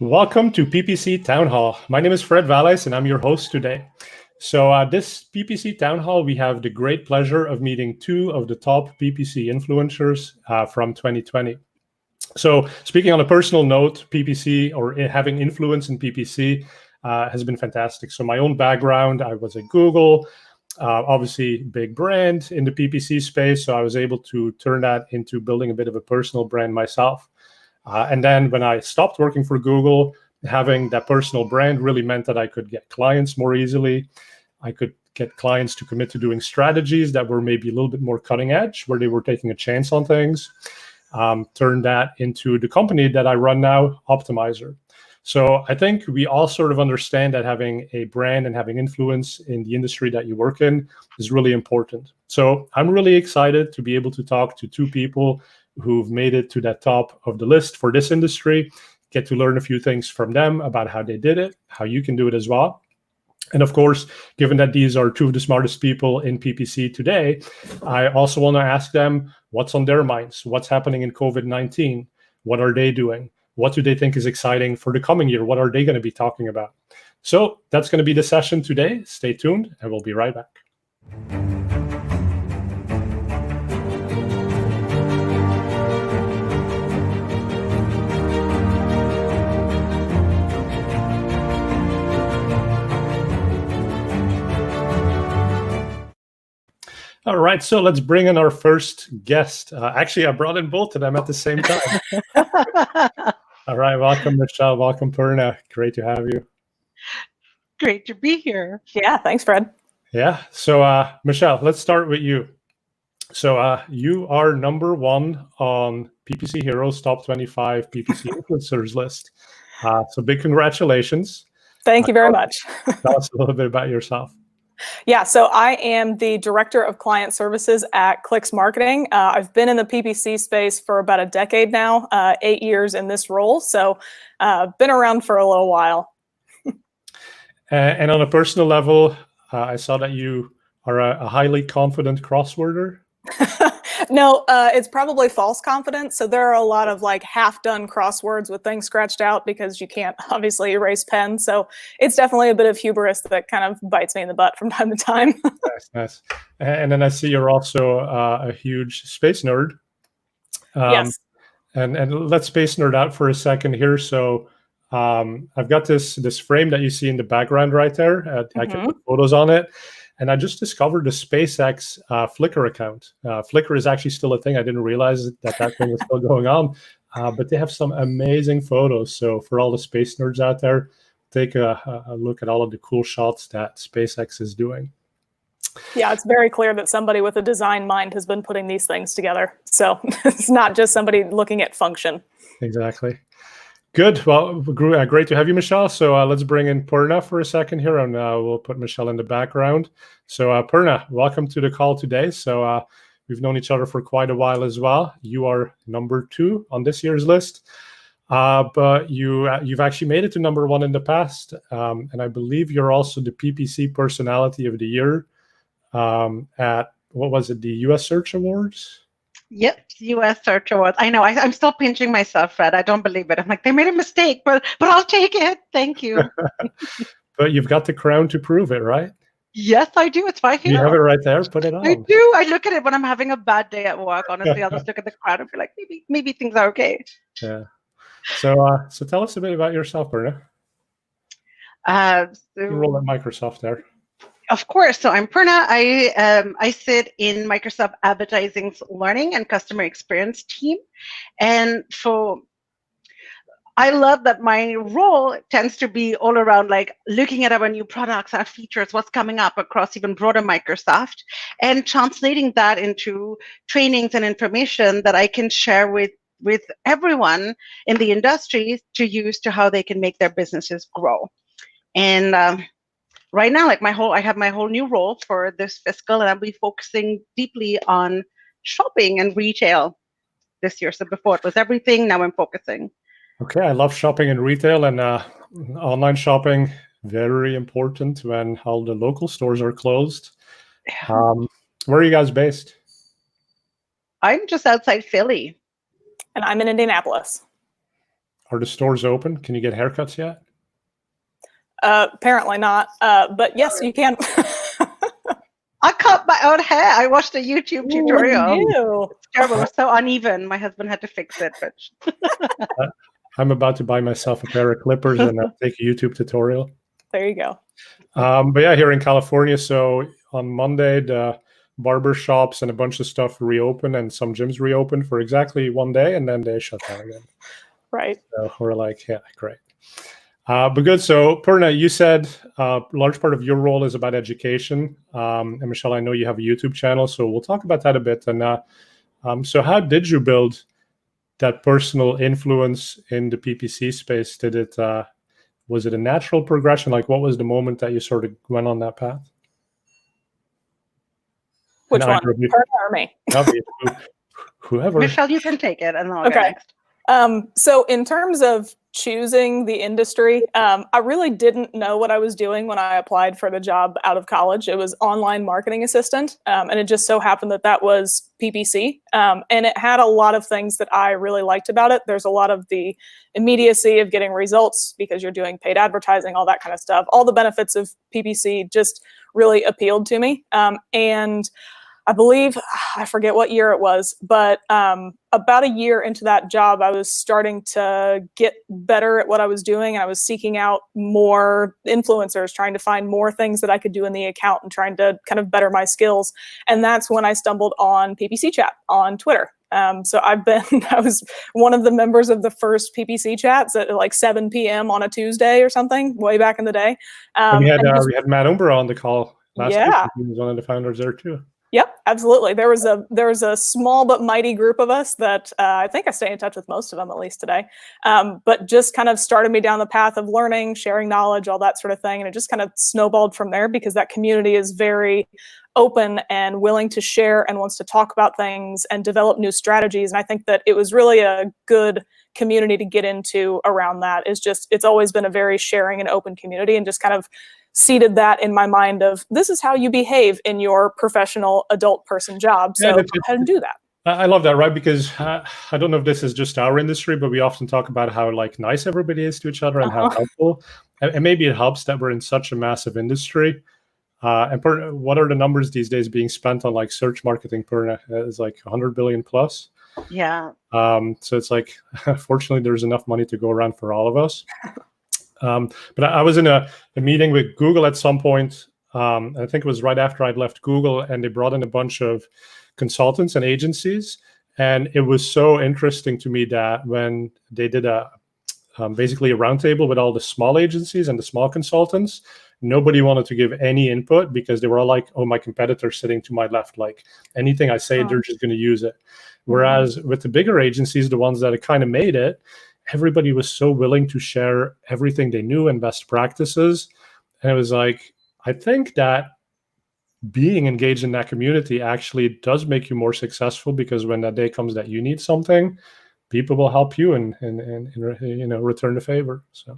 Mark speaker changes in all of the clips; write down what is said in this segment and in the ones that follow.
Speaker 1: Welcome to PPC Town Hall. My name is Fred Valles and I'm your host today. So this PPC Town Hall, we have the great pleasure of meeting two of the top PPC influencers from 2020. So speaking on a personal note, PPC or having influence in PPC has been fantastic. So my own background, I was at Google, obviously big brand in the PPC space. So I was able to turn that into building a bit of a personal brand myself. And then when I stopped working for Google, having that personal brand really meant that I could get clients more easily. I could get clients to commit to doing strategies that were maybe a little bit more cutting edge, where they were taking a chance on things. Turn that into the company that I run now, Optimizer. So I think we all sort of understand that having a brand and having influence in the industry that you work in is really important. So I'm really excited to be able to talk to two people who've made it to that top of the list for this industry, get to learn a few things from them about how they did it, how you can do it as well. And of course, given that these are two of the smartest people in PPC today, I also want to ask them what's on their minds, what's happening in COVID-19, what are they doing, what do they think is exciting for the coming year, what are they going to be talking about. So that's going to be the session today. Stay tuned and we'll be right back. All right, so let's bring in our first guest. Actually, I brought in both of them at the same time. All right, welcome, Michelle. Welcome, Purna. Great to have you.
Speaker 2: Great to be here.
Speaker 3: Yeah, thanks, Fred.
Speaker 1: Yeah, so Michelle, let's start with you. So you are number one on PPC Hero's top 25 PPC influencers list. So big congratulations.
Speaker 3: Thank you very much.
Speaker 1: Tell us a little bit about yourself.
Speaker 3: Yeah, so I am the Director of Client Services at Clix Marketing. I've been in the PPC space for about a decade now, 8 years in this role. So been around for a little while.
Speaker 1: And on a personal level, I saw that you are a highly confident crossworder.
Speaker 3: No, it's probably false confidence. So there are a lot of like half-done crosswords with things scratched out because you can't obviously erase pen. So it's definitely a bit of hubris that kind of bites me in the butt from time to time.
Speaker 1: Nice. And then I see you're also a huge space nerd.
Speaker 3: Yes.
Speaker 1: And let's space nerd out for a second here. So I've got this frame that you see in the background right there. I can put photos on it. And I just discovered the SpaceX Flickr account. Flickr is actually still a thing. I didn't realize that thing was still going on. But they have some amazing photos. So for all the space nerds out there, take a look at all of the cool shots that SpaceX is doing.
Speaker 3: Yeah, it's very clear that somebody with a design mind has been putting these things together. So it's not just somebody looking at function.
Speaker 1: Exactly. Good. Well, great to have you, Michelle. So let's bring in Purna for a second here, and we'll put Michelle in the background. So Purna, welcome to the call today. So we've known each other for quite a while as well. You are number 2 on this year's list, but you've actually made it to number 1 in the past, and I believe you're also the PPC Personality of the Year at, what was it, the US Search Awards?
Speaker 2: Yep, US Search Awards. I know. I'm still pinching myself, Fred. I don't believe it. I'm like, they made a mistake, but I'll take it. Thank you.
Speaker 1: But you've got the crown to prove it, right?
Speaker 2: Yes, I do. It's right here.
Speaker 1: You have it right there. Put it on.
Speaker 2: I do. I look at it when I'm having a bad day at work. Honestly, I'll just look at the crown and be like, maybe things are okay.
Speaker 1: Yeah. So tell us a bit about yourself, Purna. You roll at Microsoft there.
Speaker 2: Of course. So I'm Purna. I sit in Microsoft Advertising's Learning and Customer Experience team. And I love that my role tends to be all around like looking at our new products, our features, what's coming up across even broader Microsoft, and translating that into trainings and information that I can share with everyone in the industry to use to how they can make their businesses grow. And right now, like I have my whole new role for this fiscal, and I'll be focusing deeply on shopping and retail this year. So before it was everything, now I'm focusing.
Speaker 1: Okay, I love shopping and retail, and online shopping, very important when all the local stores are closed. Where are you guys based?
Speaker 2: I'm just outside Philly.
Speaker 3: And I'm in Indianapolis.
Speaker 1: Are the stores open? Can you get haircuts yet?
Speaker 3: Apparently not, but yes, you can.
Speaker 2: I cut my own hair. I watched a YouTube tutorial.
Speaker 3: Ew.
Speaker 2: It's terrible. It was so uneven. My husband had to fix it, but
Speaker 1: I'm about to buy myself a pair of clippers and take a YouTube tutorial.
Speaker 3: There you go.
Speaker 1: But yeah, here in California, so on Monday, the barber shops and a bunch of stuff reopened, and some gyms reopened for exactly one day, and then they shut down again.
Speaker 3: Right.
Speaker 1: So we're like, yeah, great. But good. So Purna, you said a large part of your role is about education. And Michelle, I know you have a YouTube channel, so we'll talk about that a bit. And so how did you build that personal influence in the PPC space? Was it a natural progression? Like, what was the moment that you sort of went on that path?
Speaker 3: Which one, Purna or me?
Speaker 1: Whoever.
Speaker 2: Michelle, you can take it, and I'll go
Speaker 3: Okay.
Speaker 2: next.
Speaker 3: So in terms of choosing the industry, I really didn't know what I was doing when I applied for the job out of college. It was online marketing assistant, and it just so happened that that was PPC, and it had a lot of things that I really liked about it. There's a lot of the immediacy of getting results because you're doing paid advertising, all that kind of stuff. All the benefits of PPC just really appealed to me, and I believe, I forget what year it was, but about a year into that job, I was starting to get better at what I was doing. And I was seeking out more influencers, trying to find more things that I could do in the account and trying to kind of better my skills. And that's when I stumbled on PPC chat on Twitter. So I was one of the members of the first PPC chats at like 7 p.m. on a Tuesday or something way back in the day.
Speaker 1: We had Matt Umber on the call last week. He was one of the founders there too.
Speaker 3: Yep, absolutely. There was a small but mighty group of us that I think I stay in touch with most of them, at least today, but just kind of started me down the path of learning, sharing knowledge, all that sort of thing. And it just kind of snowballed from there because that community is very open and willing to share and wants to talk about things and develop new strategies. And I think that it was really a good community to get into around that. It's always been a very sharing and open community, and just kind of seeded that in my mind of this is how you behave in your professional adult person job. So go ahead and do that.
Speaker 1: I love that, right? Because I don't know if this is just our industry, but we often talk about how like nice everybody is to each other and how helpful. And maybe it helps that we're in such a massive industry. And what are the numbers these days being spent on like search marketing? Purna is like 100 billion plus.
Speaker 2: Yeah.
Speaker 1: So it's like, fortunately, there's enough money to go around for all of us. But I was in a meeting with Google at some point. I think it was right after I'd left Google, and they brought in a bunch of consultants and agencies. And it was so interesting to me that when they did basically a roundtable with all the small agencies and the small consultants, nobody wanted to give any input because they were all like, oh, my competitor's sitting to my left. Like anything I say, they're just going to use it. Whereas with the bigger agencies, the ones that had kind of made it, everybody was so willing to share everything they knew and best practices. And it was like, I think that being engaged in that community actually does make you more successful, because when that day comes that you need something, people will help you and return the favor. So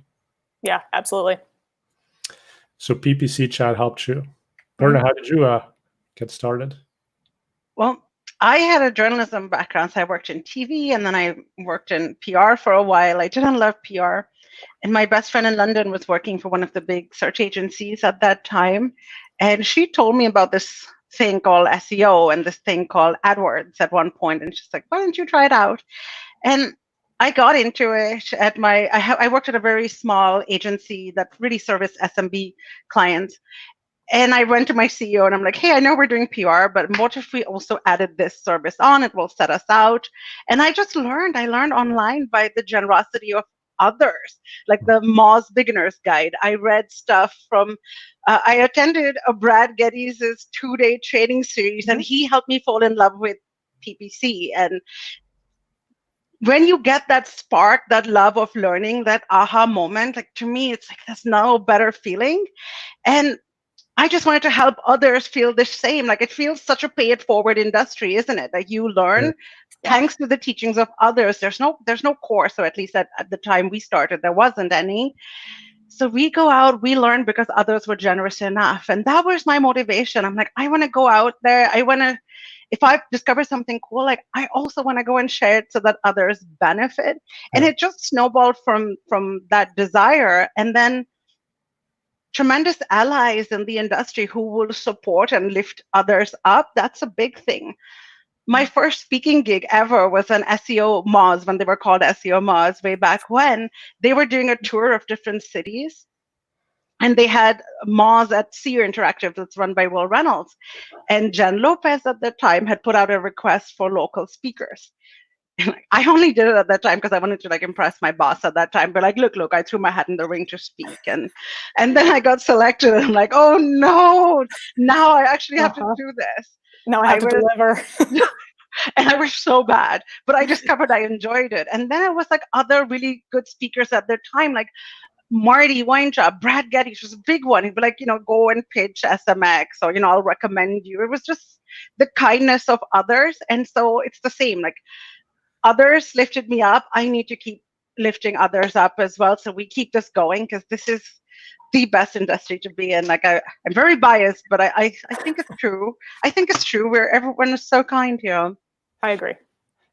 Speaker 3: yeah, absolutely.
Speaker 1: So PPC chat helped you. Purna, how did you get started?
Speaker 2: Well, I had a journalism background, so I worked in TV, and then I worked in PR for a while. I didn't love PR. And my best friend in London was working for one of the big search agencies at that time. And she told me about this thing called SEO and this thing called AdWords at one point. And she's like, why don't you try it out? And I got into it at I worked at a very small agency that really serviced SMB clients. And I went to my CEO and I'm like, hey, I know we're doing PR, but what if we also added this service on? It will set us out. And I learned online by the generosity of others, like the Moz Beginner's Guide. I read stuff from, I attended a Brad Geddes' 2-day training series, and he helped me fall in love with PPC. And when you get that spark, that love of learning, that aha moment, like to me, it's like there's no better feeling. And I just wanted to help others feel the same. Like it feels such a pay it forward industry, isn't it? Like you learn thanks to the teachings of others. There's no course, or at least at the time we started, there wasn't any. So we go out, we learn because others were generous enough. And that was my motivation. I'm like, I want to go out there. I want to if I discover something cool, like I also want to go and share it so that others benefit. And it just snowballed from that desire. And then tremendous allies in the industry who will support and lift others up. That's a big thing. My first speaking gig ever was an SEO Moz, when they were called SEO Moz way back when. They were doing a tour of different cities. And they had Moz at Seer Interactive that's run by Will Reynolds. And Jen Lopez at the time had put out a request for local speakers. And I only did it at that time because I wanted to like impress my boss at that time. But like, look, I threw my hat in the ring to speak. And then I got selected. And I'm like, oh no, now I actually have to do this.
Speaker 3: Now I have to deliver.
Speaker 2: And I was so bad, but I discovered I enjoyed it. And then it was like other really good speakers at their time, like Marty Weintraub, Brad Getty, which was a big one. He'd be like, go and pitch SMX, or, I'll recommend you. It was just the kindness of others. And so it's the same, like others lifted me up. I need to keep lifting others up as well. So we keep this going because this is the best industry to be in. Like I'm very biased, but I think it's true. I think it's true where everyone is so kind here.
Speaker 3: I agree.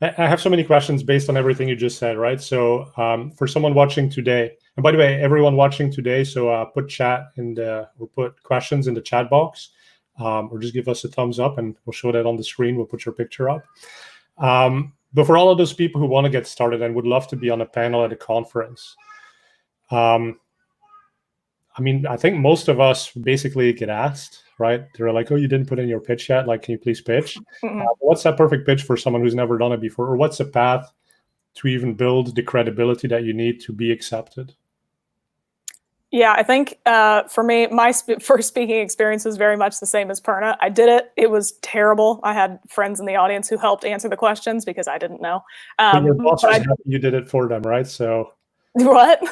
Speaker 1: I have so many questions based on everything you just said, right? So for someone watching today, and by the way, everyone watching today, so put chat or put questions in the chat box, or just give us a thumbs up and we'll show that on the screen. We'll put your picture up. But for all of those people who want to get started and would love to be on a panel at a conference, I think most of us basically get asked, right? They're like, oh, you didn't put in your pitch yet. Like, can you please pitch? What's that perfect pitch for someone who's never done it before? Or what's the path to even build the credibility that you need to be accepted?
Speaker 3: Yeah, I think for me, my first speaking experience was very much the same as Purna. I did it. It was terrible. I had friends in the audience who helped answer the questions because I didn't know.
Speaker 1: But your boss was happy you did it for them, right? So
Speaker 3: what?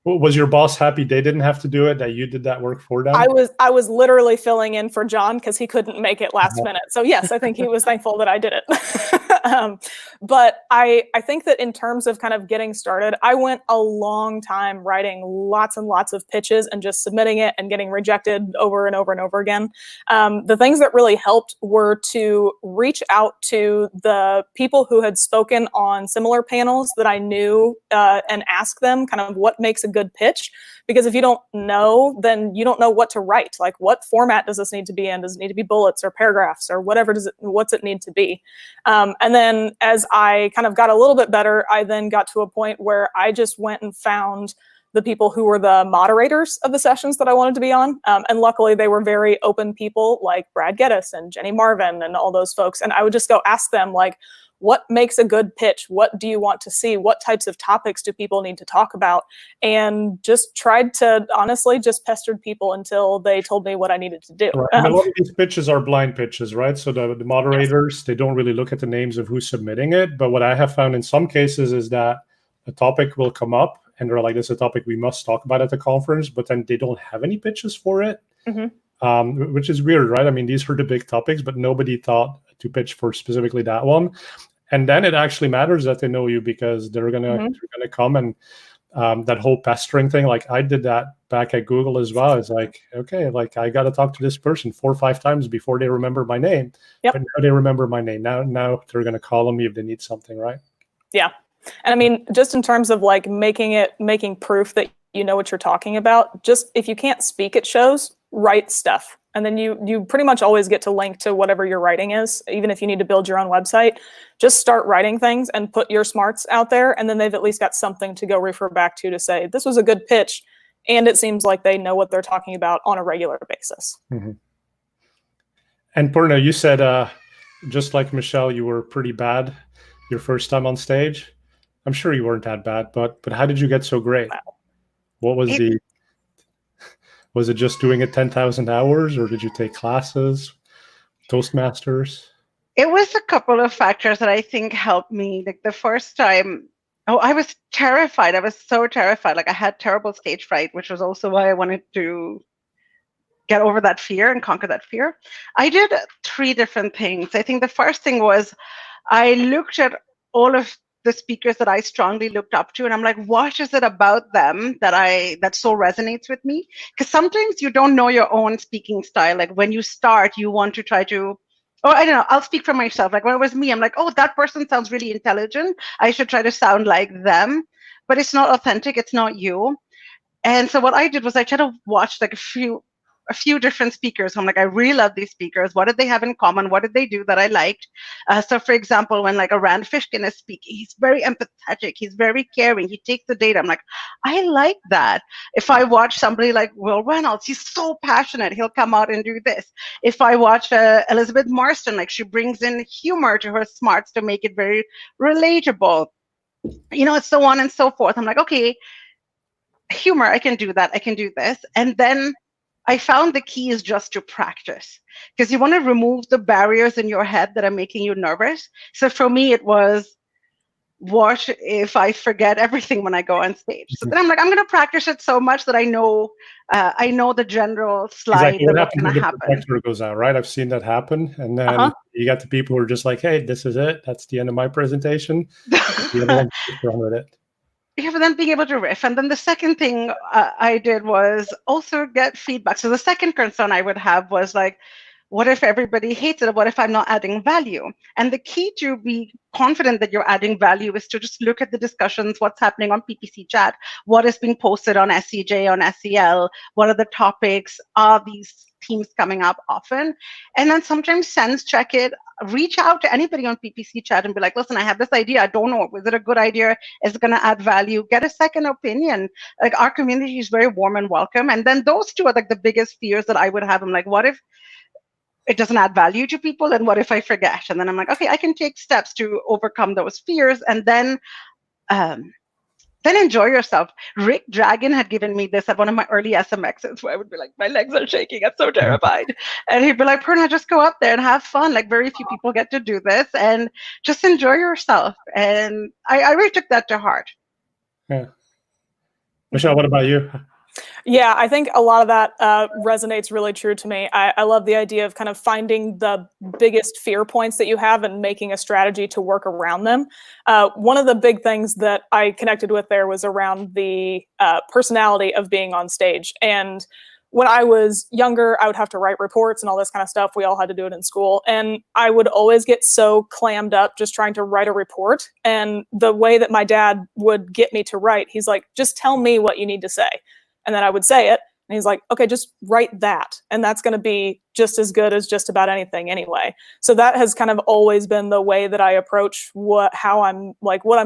Speaker 1: Was your boss happy they didn't have to do it, that you did that work for them?
Speaker 3: I was literally filling in for John because he couldn't make it last minute. So yes, I think he was thankful that I did it. But I think that in terms of kind of getting started, I went a long time writing lots and lots of pitches and just submitting it and getting rejected over and over and over again. The things that really helped were to reach out to the people who had spoken on similar panels that I knew and ask them kind of what makes a good pitch. Because if you don't know, then you don't know what to write. Like, what format does this need to be in? Does it need to be bullets or paragraphs or what's it need to be? And then as I kind of got a little bit better, I then got to a point where I just went and found the people who were the moderators of the sessions that I wanted to be on. And luckily they were very open people like Brad Geddes and Jenny Marvin and all those folks. And I would just go ask them, like, what makes a good pitch? What do you want to see? What types of topics do people need to talk about? And just tried to honestly just pestered people until they told me what I needed to do.
Speaker 1: Right. And a lot of these pitches are blind pitches, right? So the moderators, they don't really look at the names of who's submitting it. But what I have found in some cases is that a topic will come up and they're like, this is a topic we must talk about at the conference, but then they don't have any pitches for it, which is weird, right? I mean, these are the big topics, but nobody thought to pitch for specifically that one. And then it actually matters that they know you because they're gonna come and that whole pestering thing. Like I did that back at Google as well. It's like, okay, like I got to talk to this person 4 or 5 times before they remember my name. But now they remember my name. Now they're gonna call on me if they need something, right?
Speaker 3: Yeah. And I mean, just in terms of like making proof that you know what you're talking about, just if you can't speak at shows, write stuff. And then you pretty much always get to link to whatever your writing is. Even if you need to build your own website, just start writing things and put your smarts out there. And then they've at least got something to go refer back to say, this was a good pitch. And it seems like they know what they're talking about on a regular basis.
Speaker 1: And Purna, you said, just like Michelle, you were pretty bad your first time on stage. I'm sure you weren't that bad, but how did you get so great?
Speaker 3: Wow.
Speaker 1: What was was it just doing it 10,000 hours, or did you take classes, Toastmasters?
Speaker 2: It was a couple of factors that I think helped me. Like the first time, I was terrified. I was so terrified. Like I had terrible stage fright, which was also why I wanted to get over that fear and conquer that fear. I did 3 different things. I think the first thing was I looked at all of the speakers that I strongly looked up to, and I'm like, what is it about them that so resonates with me? Because sometimes you don't know your own speaking style. Like when you start, you want to try to or I don't know, I'll speak for myself. Like when it was me, I'm like, oh, that person sounds really intelligent. I should try to sound like them. But it's not authentic. It's not you. And so what I did was I tried to watch like a few different speakers. I'm like, I really love these speakers. What did they have in common? What did they do that I liked? So for example, when like a Rand Fishkin is speaking, he's very empathetic. He's very caring. He takes the data. I'm like, I like that. If I watch somebody like Will Reynolds, he's so passionate. He'll come out and do this. If I watch Elizabeth Marston, like she brings in humor to her smarts to make it very relatable, so on and so forth. I'm like, okay, humor, I can do that. I can do this. And then I found the key is just to practice, because you want to remove the barriers in your head that are making you nervous. So for me, it was, what if I forget everything when I go on stage? So then I'm like, I'm going to practice it so much that I know the general slide
Speaker 1: exactly.
Speaker 2: of what's going to happen.
Speaker 1: The projector goes out, right? I've seen that happen. And then you got the people who are just like, hey, this is it. That's the end of my presentation. You have run with it.
Speaker 2: Yeah, but then being able to riff. And then the second thing I did was also get feedback. So the second concern I would have was like, what if everybody hates it? What if I'm not adding value? And the key to be confident that you're adding value is to just look at the discussions, what's happening on PPC chat, what is being posted on SCJ, on SEL, what are the topics, are these themes coming up often? And then sometimes sense check it, reach out to anybody on PPC chat and be like, listen, I have this idea. I don't know. Is it a good idea? Is it going to add value? Get a second opinion. Like our community is very warm and welcome. And then those two are like the biggest fears that I would have. I'm like, what if it doesn't add value to people? And what if I forget? And then I'm like, okay, I can take steps to overcome those fears. And then enjoy yourself. Rick Dragon had given me this at one of my early SMXs where I would be like, my legs are shaking. I'm so terrified. And he'd be like, Purna, just go up there and have fun. Like very few people get to do this, and just enjoy yourself. And I really took that to heart.
Speaker 1: Yeah. Michelle, what about you?
Speaker 3: Yeah, I think a lot of that resonates really true to me. I love the idea of kind of finding the biggest fear points that you have and making a strategy to work around them. One of the big things that I connected with there was around the personality of being on stage. And when I was younger, I would have to write reports and all this kind of stuff. We all had to do it in school. And I would always get so clammed up just trying to write a report. And the way that my dad would get me to write, he's like, just tell me what you need to say. And then I would say it, and he's like, okay, just write that. And that's going to be just as good as just about anything anyway. So that has kind of always been the way that I approach what I'm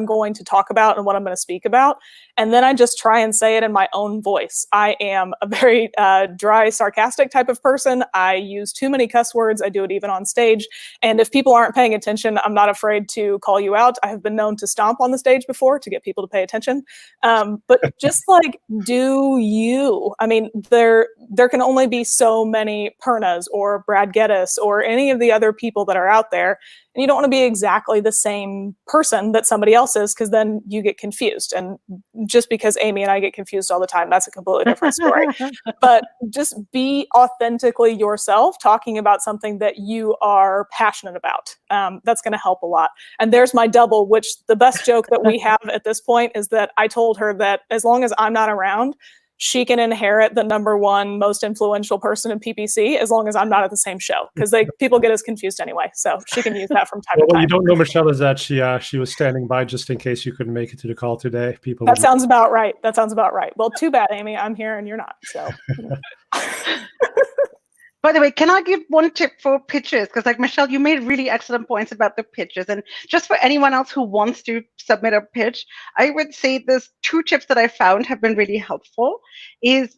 Speaker 3: going to talk about and what I'm going to speak about. And then I just try and say it in my own voice. I am a very dry, sarcastic type of person. I use too many cuss words. I do it even on stage. And if people aren't paying attention, I'm not afraid to call you out. I have been known to stomp on the stage before to get people to pay attention. But just like, do you? I mean, there can only be so many Purnas or Brad Geddes or any of the other people that are out there. And you don't want to be exactly the same person that somebody else is, because then you get confused. And just because Amy and I get confused all the time, that's a completely different story. But just be authentically yourself, talking about something that you are passionate about. That's going to help a lot. And there's my double, which the best joke that we have at this point is that I told her that as long as I'm not around, she can inherit the #1 most influential person in PPC as long as I'm not at the same show, because people get us confused anyway. So she can use that from time to time.
Speaker 1: What you don't know, Michelle, is that she was standing by just in case you couldn't make it to the call today.
Speaker 3: That sounds about right. That sounds about right. Well, too bad, Amy. I'm here and you're not. So.
Speaker 2: By the way, can I give one tip for pitches? Because like Michelle, you made really excellent points about the pitches. And just for anyone else who wants to submit a pitch, I would say there's 2 tips that I found have been really helpful. Is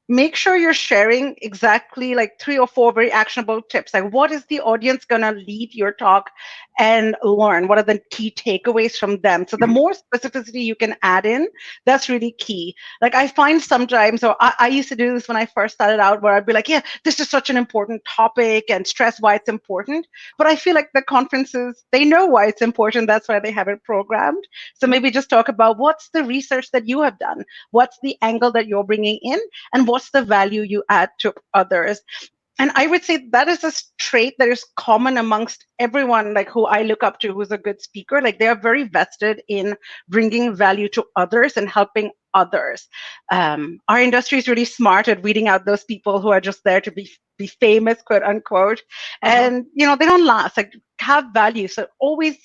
Speaker 2: make sure you're sharing exactly like 3 or 4 very actionable tips. Like, what is the audience going to leave your talk and learn? What are the key takeaways from them? So the more specificity you can add in, that's really key. Like I find sometimes, or I used to do this when I first started out, where I'd be like, yeah, this is such an important topic and stress why it's important. But I feel like the conferences, they know why it's important. That's why they have it programmed. So maybe just talk about what's the research that you have done? What's the angle that you're bringing in? And what's the value you add to others? And I would say that is a trait that is common amongst everyone, like who I look up to, who's a good speaker. Like they are very vested in bringing value to others and helping others. Our industry is really smart at weeding out those people who are just there to be be famous, quote unquote. And, you know, they don't last, like have value. So always,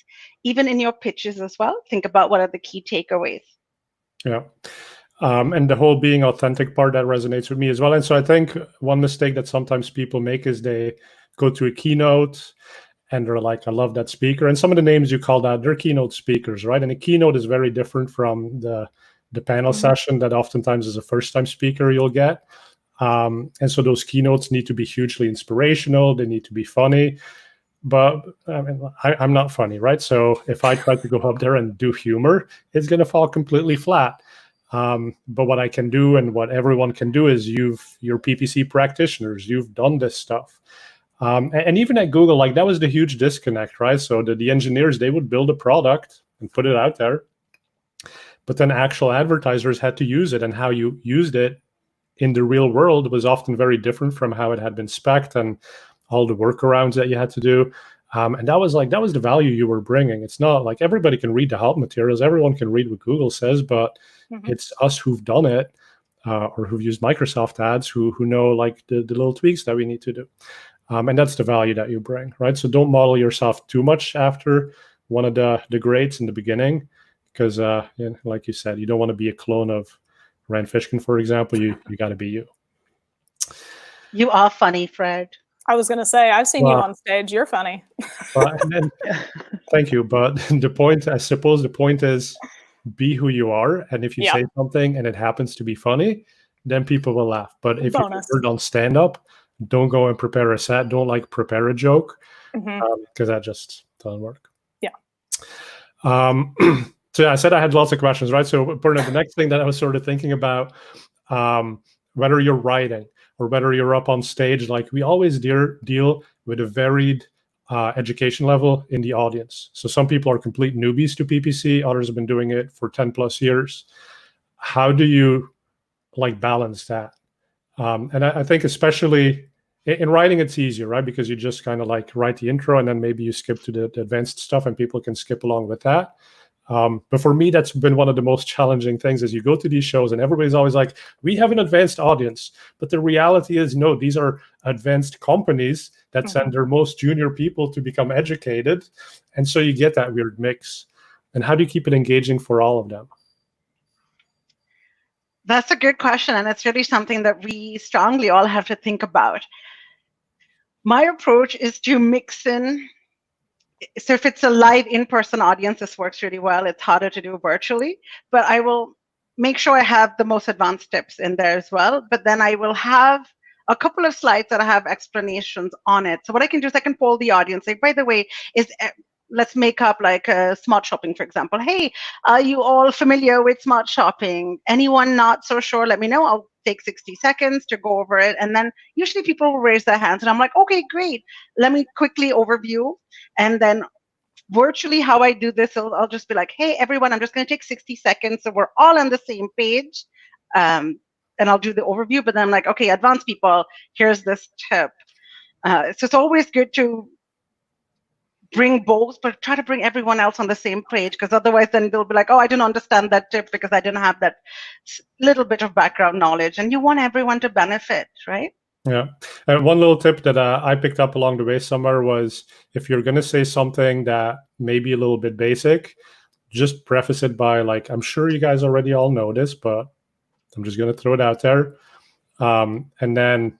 Speaker 2: even in your pitches as well, think about what are the key takeaways.
Speaker 1: Yeah. And the whole being authentic part, that resonates with me as well. And so I think one mistake that sometimes people make is they go to a keynote and they're like, I love that speaker. And some of the names you called out, they're keynote speakers, right? And a keynote is very different from the panel session that oftentimes is a first-time speaker you'll get. And so those keynotes need to be hugely inspirational. They need to be funny. But I mean, I'm not funny, right? So if I try to go up there and do humor, it's going to fall completely flat. But what I can do and what everyone can do is you're PPC practitioners. You've done this stuff. And even at Google, like that was the huge disconnect, right? So the engineers, they would build a product and put it out there. But then actual advertisers had to use it, and how you used it in the real world was often very different from how it had been spec'd and all the workarounds that you had to do. And that was the value you were bringing. It's not like everybody can read the help materials. Everyone can read what Google says, but it's us who've done it or who've used Microsoft ads who know like the little tweaks that we need to do. And that's the value that you bring, right? So don't model yourself too much after one of the greats in the beginning, because like you said, you don't want to be a clone of Rand Fishkin, for example. You got to be you.
Speaker 2: You are funny, Fred.
Speaker 3: I was going to say, I've seen you on stage. You're funny.
Speaker 1: Thank you. But I suppose the point is be who you are. And if you say something and it happens to be funny, then people will laugh. But if you're on stand-up, don't go and prepare a set. Don't prepare a joke because that just doesn't work.
Speaker 3: Yeah.
Speaker 1: So I said I had lots of questions, right? So Purna, the next thing that I was sort of thinking about, whether you're writing or whether you're up on stage, like we always deal with a varied education level in the audience. So some people are complete newbies to PPC. Others have been doing it for 10 plus years. How do you balance that? And I think especially in writing, it's easier, right? Because you just kind of write the intro and then maybe you skip to the advanced stuff and people can skip along with that. But for me, that's been one of the most challenging things is you go to these shows and everybody's always like, we have an advanced audience. But the reality is, no, these are advanced companies that send their most junior people to become educated. And so you get that weird mix. And how do you keep it engaging for all of them?
Speaker 2: That's a good question. And it's really something that we strongly all have to think about. My approach is to mix in. So if it's a live in-person audience, this works really well. It's harder to do virtually, but I will make sure I have the most advanced tips in there as well. But then I will have a couple of slides that have explanations on it. So what I can do is I can poll the audience. Like, by the way, let's make up smart shopping, for example. Hey, are you all familiar with smart shopping? Anyone not so sure? Let me know. I'll take 60 seconds to go over it. And then usually people will raise their hands and I'm like, okay, great. Let me quickly overview. And then virtually how I do this, I'll just be like, hey, everyone, I'm just going to take 60 seconds. So we're all on the same page. And I'll do the overview. But then I'm like, okay, advanced people, here's this tip. So it's always good to bring both, but try to bring everyone else on the same page, because otherwise then they'll be like, oh, I didn't understand that tip because I didn't have that little bit of background knowledge. And you want everyone to benefit, right?
Speaker 1: Yeah. And one little tip that I picked up along the way somewhere was if you're going to say something that may be a little bit basic, just preface it by I'm sure you guys already all know this, but I'm just going to throw it out there. And then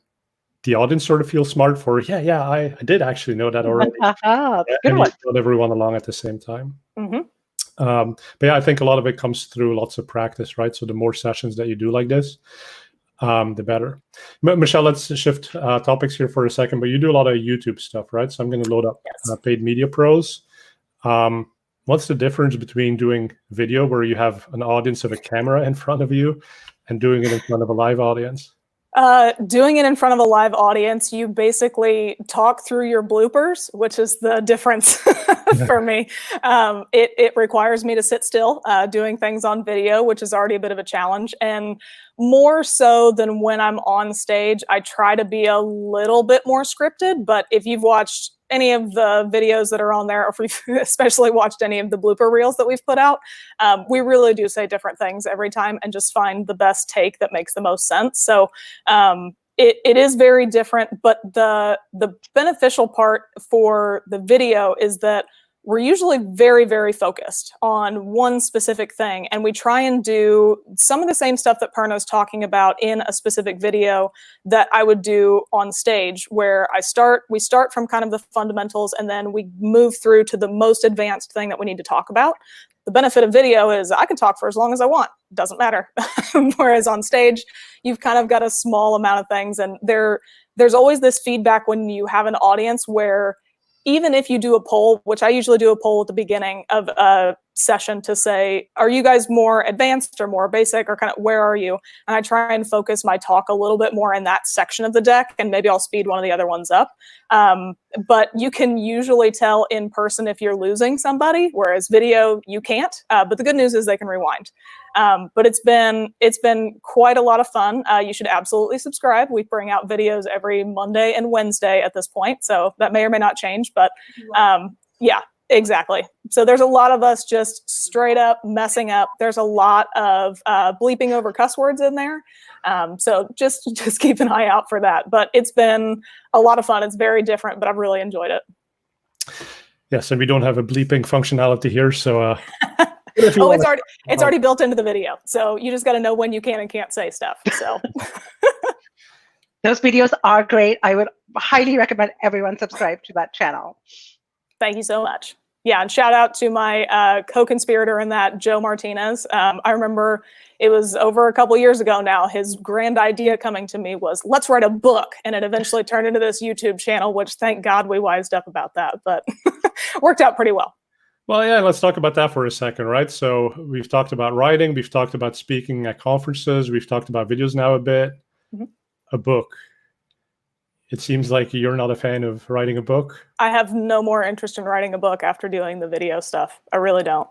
Speaker 1: the audience sort of feels smart for, I did actually know that already.
Speaker 2: That's a good
Speaker 1: and
Speaker 2: one.
Speaker 1: you brought everyone along at the same time. But yeah, I think a lot of it comes through lots of practice, right? So the more sessions that you do like this, the better. Michelle, let's shift topics here for a second, but you do a lot of YouTube stuff, right? So I'm going to load up Paid Media Pros. What's the difference between doing video where you have an audience of a camera in front of you and doing it in front of a live audience?
Speaker 3: Doing it in front of a live audience, you basically talk through your bloopers, which is the difference for me. It requires me to sit still, doing things on video, which is already a bit of a challenge. And more so than when I'm on stage, I try to be a little bit more scripted. But if you've watched any of the videos that are on there, or if you've especially watched any of the blooper reels that we've put out, we really do say different things every time and just find the best take that makes the most sense. So it is very different, but the beneficial part for the video is that we're usually very, very focused on one specific thing. And we try and do some of the same stuff that Purna's talking about in a specific video that I would do on stage, where we start from kind of the fundamentals and then we move through to the most advanced thing that we need to talk about. The benefit of video is I can talk for as long as I want. Doesn't matter. Whereas on stage, you've kind of got a small amount of things. And there's always this feedback when you have an audience where even if you do a poll, which I usually do a poll at the beginning of a session to say, are you guys more advanced or more basic, or kind of where are you? And I try and focus my talk a little bit more in that section of the deck, and maybe I'll speed one of the other ones up. But you can usually tell in person if you're losing somebody, whereas video, you can't. But the good news is they can rewind. But it's been quite a lot of fun. You should absolutely subscribe. We bring out videos every Monday and Wednesday at this point, so that may or may not change. But yeah, exactly. So there's a lot of us just straight up messing up. There's a lot of bleeping over cuss words in there. So just keep an eye out for that. But it's been a lot of fun. It's very different, but I've really enjoyed it.
Speaker 1: Yes, and we don't have a bleeping functionality here, so.
Speaker 3: Oh, it's already built into the video. So you just got to know when you can and can't say stuff. So
Speaker 2: those videos are great. I would highly recommend everyone subscribe to that channel.
Speaker 3: Thank you so much. Yeah, and shout out to my co-conspirator in that, Joe Martinez. I remember it was over a couple years ago now. His grand idea coming to me was, let's write a book. And it eventually turned into this YouTube channel, which thank God we wised up about that, but worked out pretty well.
Speaker 1: Well, yeah, let's talk about that for a second, right? So we've talked about writing, we've talked about speaking at conferences, we've talked about videos now a bit. Mm-hmm. A book. It seems like you're not a fan of writing a book.
Speaker 3: I have no more interest in writing a book after doing the video stuff. I really don't.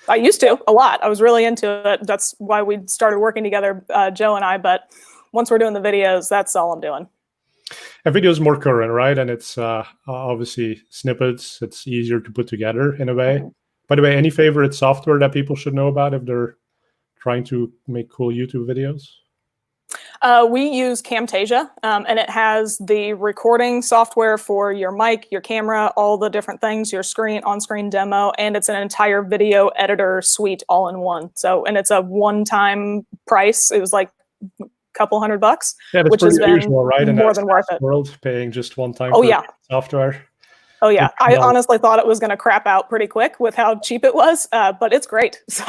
Speaker 3: I used to a lot. I was really into it. That's why we started working together, Joe and I. But once we're doing the videos, that's all I'm doing.
Speaker 1: A video is more current, right? And it's obviously snippets. It's easier to put together in a way. Mm-hmm. By the way, any favorite software that people should know about if they're trying to make cool YouTube videos?
Speaker 3: We use Camtasia, and it has the recording software for your mic, your camera, all the different things, your on-screen demo, and it's an entire video editor suite all in one. So, and it's a one-time price. It was like a couple $100,
Speaker 1: yeah,
Speaker 3: which has been
Speaker 1: usual, right?
Speaker 3: more than worth it.
Speaker 1: World paying just one time
Speaker 3: for
Speaker 1: software.
Speaker 3: Oh yeah, I honestly thought it was going to crap out pretty quick with how cheap it was, but it's great. So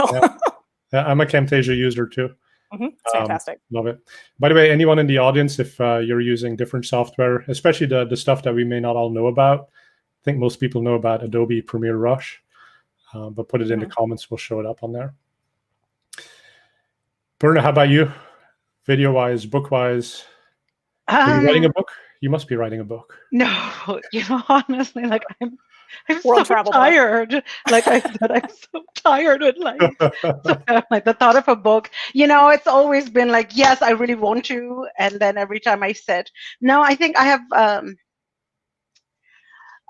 Speaker 1: yeah, I'm a Camtasia user too.
Speaker 3: Mm-hmm. It's fantastic.
Speaker 1: Love it. By the way, anyone in the audience, if you're using different software, especially the stuff that we may not all know about, I think most people know about Adobe Premiere Rush, but put it in the comments, we'll show it up on there. Purna, how about you? Video-wise, book-wise? Are you writing a book? You must be writing a book.
Speaker 2: No, honestly, like I'm
Speaker 3: World
Speaker 2: so
Speaker 3: travel
Speaker 2: tired. Like I said, I'm so tired with like the thought of a book. It's always been like, yes, I really want to, and then every time I said, no, I think I have.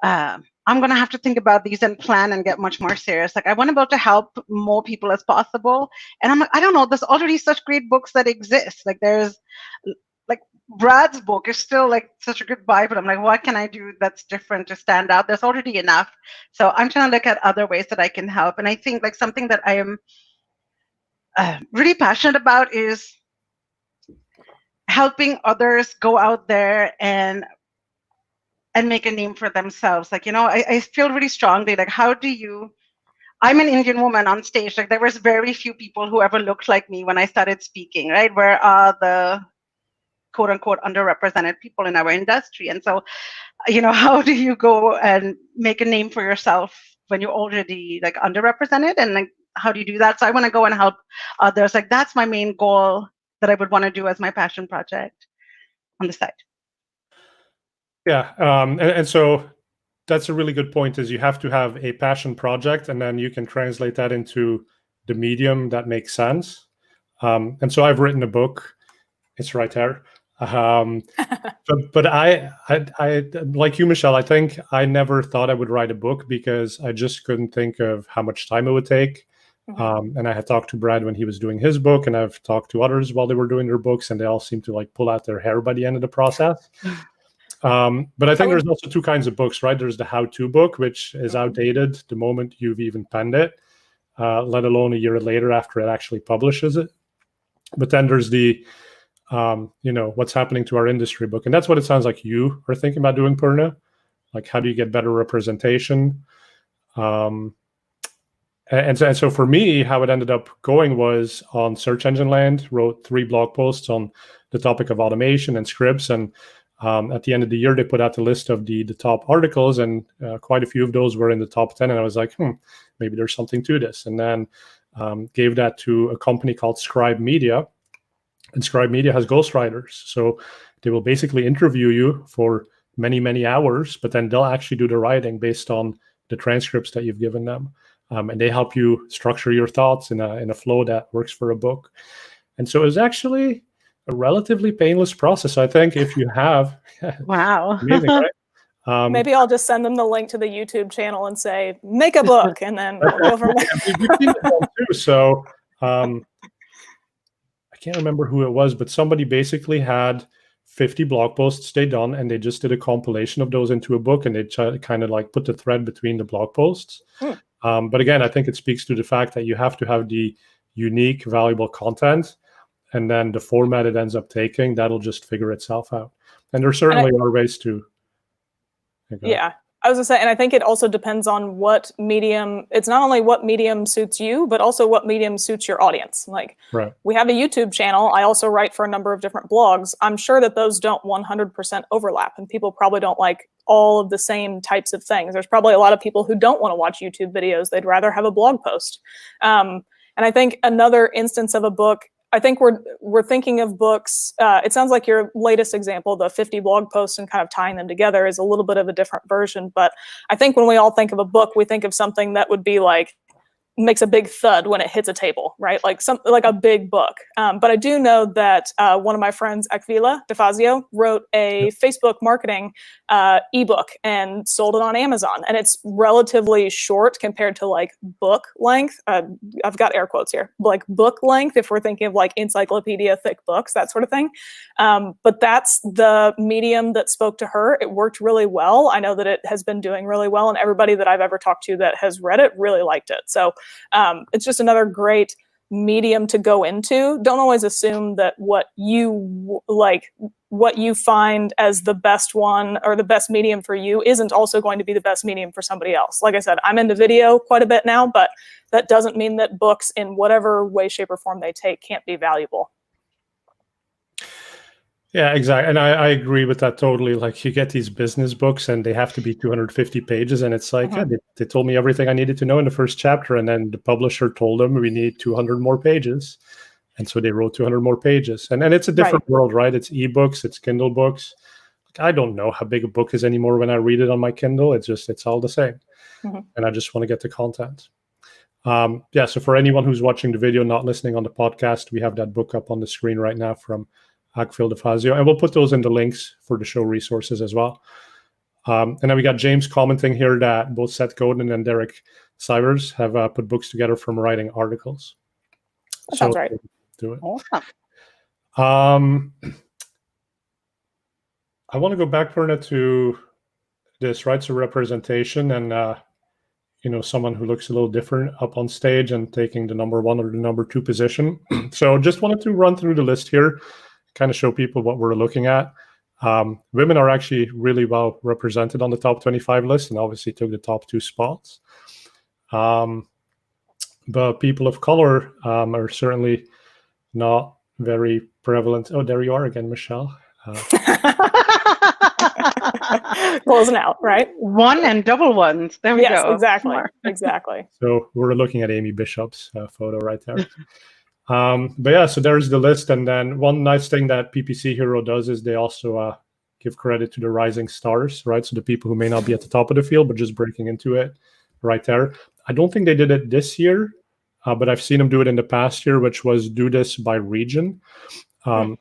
Speaker 2: I'm gonna have to think about these and plan and get much more serious. Like I want to be able to help more people as possible, and I'm like, I don't know. There's already such great books that exist. Like there's. Brad's book is still like such a good buy, but I'm like, what can I do that's different to stand out? There's already enough. So I'm trying to look at other ways that I can help. And I think like something that I am really passionate about is helping others go out there and make a name for themselves. Like, I feel really strongly, like, I'm an Indian woman on stage. Like there was very few people who ever looked like me when I started speaking, right? Where are the quote unquote underrepresented people in our industry? And so, how do you go and make a name for yourself when you're already like underrepresented? And like, how do you do that? So I want to go and help others. Like that's my main goal that I would want to do as my passion project on the side.
Speaker 1: Yeah. And so that's a really good point, is you have to have a passion project and then you can translate that into the medium that makes sense. And so I've written a book. It's right there. But I like you, Michelle, I think I never thought I would write a book because I just couldn't think of how much time it would take. And I had talked to Brad when he was doing his book, and I've talked to others while they were doing their books, and they all seem to like pull out their hair by the end of the process. But I think there's also two kinds of books, right? There's the how-to book, which is outdated the moment you've even penned it, let alone a year later after it actually publishes it. But then there's the, what's happening to our industry book. And that's what it sounds like you are thinking about doing, Purna. Like, how do you get better representation? And so for me, how it ended up going was on Search Engine Land, wrote 3 blog posts on the topic of automation and scripts. And at the end of the year, they put out the list of the top articles, and quite a few of those were in the top 10. And I was like, maybe there's something to this. And then gave that to a company called Scribe Media. And Scribe Media has ghostwriters. So they will basically interview you for many, many hours, but then they'll actually do the writing based on the transcripts that you've given them. And they help you structure your thoughts in a flow that works for a book. And so it's actually a relatively painless process, I think, if you have.
Speaker 2: Wow.
Speaker 1: Amazing, right?
Speaker 3: Maybe I'll just send them the link to the YouTube channel and say, make a book, and then we'll go from there.
Speaker 1: So I can't remember who it was, but somebody basically had 50 blog posts they done, and they just did a compilation of those into a book, and they kind of like put the thread between the blog posts. But again, I think it speaks to the fact that you have to have the unique, valuable content, and then the format it ends up taking, that'll just figure itself out. And there certainly are ways to.
Speaker 3: Yeah, I was gonna say, and I think it also depends on what medium. It's not only what medium suits you, but also what medium suits your audience. Like, we have a YouTube channel. I also write for a number of different blogs. I'm sure that those don't 100% overlap, and people probably don't like all of the same types of things. There's probably a lot of people who don't want to watch YouTube videos. They'd rather have a blog post. And I think another instance of a book, I think we're thinking of books. It sounds like your latest example, the 50 blog posts and kind of tying them together, is a little bit of a different version. But I think when we all think of a book, we think of something that would be like, makes a big thud when it hits a table, right? Like like a big book. But I do know that one of my friends, Aquila DeFazio, wrote a Facebook marketing ebook and sold it on Amazon. And it's relatively short compared to like book length. I've got air quotes here, like book length, if we're thinking of like encyclopedia thick books, that sort of thing. But that's the medium that spoke to her. It worked really well. I know that it has been doing really well, and everybody that I've ever talked to that has read it really liked it. So it's just another great medium to go into. Don't always assume that what you find as the best one or the best medium for you isn't also going to be the best medium for somebody else. Like I said, I'm into video quite a bit now, but that doesn't mean that books in whatever way, shape, or form they take can't be valuable.
Speaker 1: Yeah, exactly. And I agree with that totally. Like, you get these business books and they have to be 250 pages. And it's like, they told me everything I needed to know in the first chapter. And then the publisher told them we need 200 more pages. And so they wrote 200 more pages. And it's a different world, right? It's ebooks, it's Kindle books. Like, I don't know how big a book is anymore when I read it on my Kindle. It's all the same. And I just want to get the content. So for anyone who's watching the video, not listening on the podcast, we have that book up on the screen right now from Aquila DeFazio, and we'll put those in the links for the show resources as well. And then we got James commenting here that both Seth Godin and Derek Sivers have put books together from writing articles.
Speaker 3: That sounds right.
Speaker 1: Do it.
Speaker 2: Awesome.
Speaker 1: I want to go back, Purna, to this, right? So representation and, someone who looks a little different up on stage and taking the number 1 or the number 2 position. So just wanted to run through the list here, kind of show people what we're looking at. Women are actually really well represented on the top 25 list, and obviously took the top 2 spots. But people of color are certainly not very prevalent. Oh, there you are again, Michelle.
Speaker 3: Closing out, right?
Speaker 2: One and double ones. There we go.
Speaker 3: Exactly. Exactly.
Speaker 1: So we're looking at Amy Bishop's photo right there. But yeah, so there's the list. And then one nice thing that PPC Hero does is they also give credit to the rising stars, right? So the people who may not be at the top of the field, but just breaking into it right there. I don't think they did it this year, but I've seen them do it in the past year, which was do this by region. And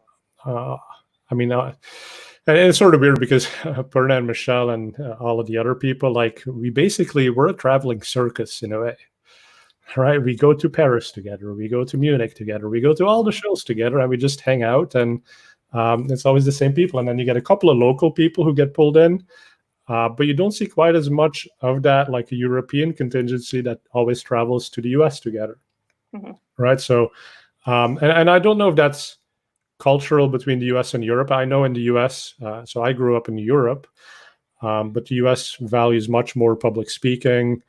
Speaker 1: it's sort of weird because Purna and Michelle and all of the other people, like, we're a traveling circus in a way. right? We go to Paris together, we go to Munich together, we go to all the shows together, and we just hang out, and it's always the same people. And then you get a couple of local people who get pulled in, but you don't see quite as much of that, like a European contingency that always travels to the US together, right? So, and I don't know if that's cultural between the US and Europe. I know in the US, so I grew up in Europe, but the US values much more public speaking,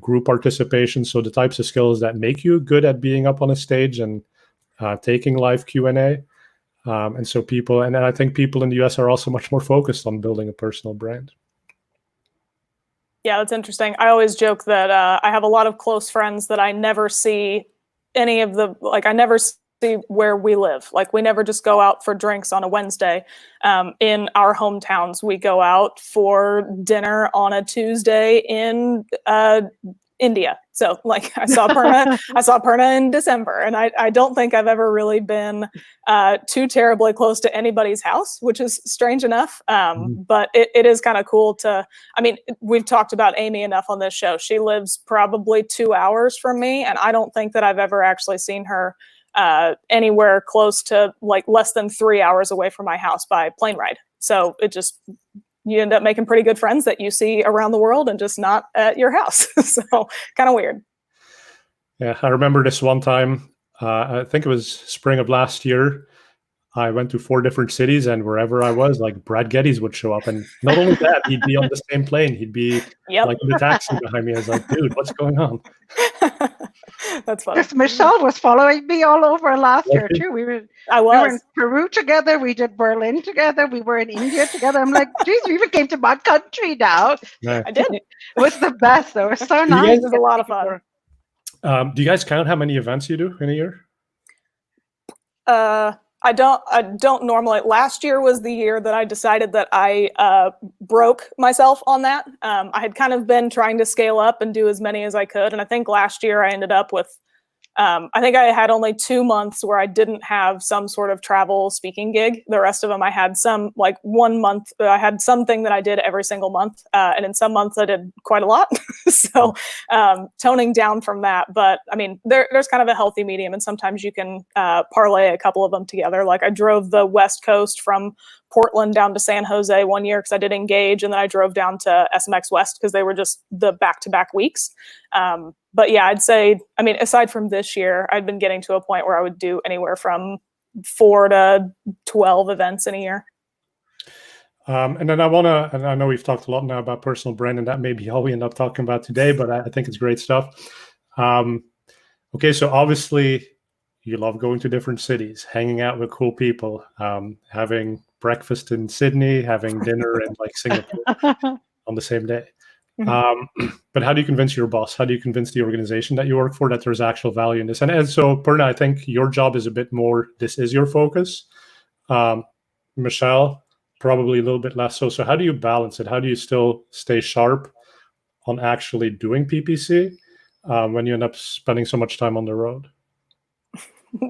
Speaker 1: group participation. So the types of skills that make you good at being up on a stage and taking live Q&A. And so people, and I think people in the US are also much more focused on building a personal brand.
Speaker 3: Yeah, that's interesting. I always joke that I have a lot of close friends that I never see any of the, like I never see where we live. Like we never just go out for drinks on a Wednesday. In our hometowns, we go out for dinner on a Tuesday in India. So like I saw Purna in December, and I don't think I've ever really been too terribly close to anybody's house, which is strange enough. But it is kind of cool to, I mean, we've talked about Amy enough on this show. She lives probably 2 hours from me, and I don't think that I've ever actually seen her anywhere close to like less than 3 hours away from my house by plane ride. So it just, you end up making pretty good friends that you see around the world and just not at your house. So kind of weird.
Speaker 1: Yeah, I remember this one time, I think it was spring of last year. I went to 4 different cities, and wherever I was, like Brad Geddes would show up. And not only that, he'd be on the same plane. He'd be like in the taxi behind me. I was like, dude, what's going on?
Speaker 3: That's funny.
Speaker 2: Because Michelle was following me all over last year too. We were in Peru together. We did Berlin together. We were in India together. I'm like, geez, we even came to my country now.
Speaker 1: Yeah.
Speaker 3: I did.
Speaker 2: It was the best. Though. It was so nice.
Speaker 3: It was a lot of fun.
Speaker 1: Do you guys count how many events you do in a year?
Speaker 3: I don't normally. Last year was the year that I decided that I broke myself on that. I had kind of been trying to scale up and do as many as I could. And I think last year I ended up with, I think I had only 2 months where I didn't have some sort of travel speaking gig. The rest of them, I had some, like 1 month, I had something that I did every single month. And in some months I did quite a lot. So toning down from that. But I mean, there's kind of a healthy medium, and sometimes you can parlay a couple of them together. Like I drove the West Coast from Portland down to San Jose one year because I did Engage, and then I drove down to SMX West because they were just the back-to-back weeks. But yeah, I'd say, I mean, aside from this year, I'd been getting to a point where I would do anywhere from 4 to 12 events in a year.
Speaker 1: And then and I know we've talked a lot now about personal brand, and that may be all we end up talking about today, but I think it's great stuff. Okay, so obviously you love going to different cities, hanging out with cool people, having breakfast in Sydney, having dinner in like Singapore on the same day. But how do you convince your boss? How do you convince the organization that you work for that there's actual value in this? And so, Purna, I think your job is a bit more, this is your focus. Michelle, probably a little bit less so. So how do you balance it? How do you still stay sharp on actually doing PPC when you end up spending so much time on the road?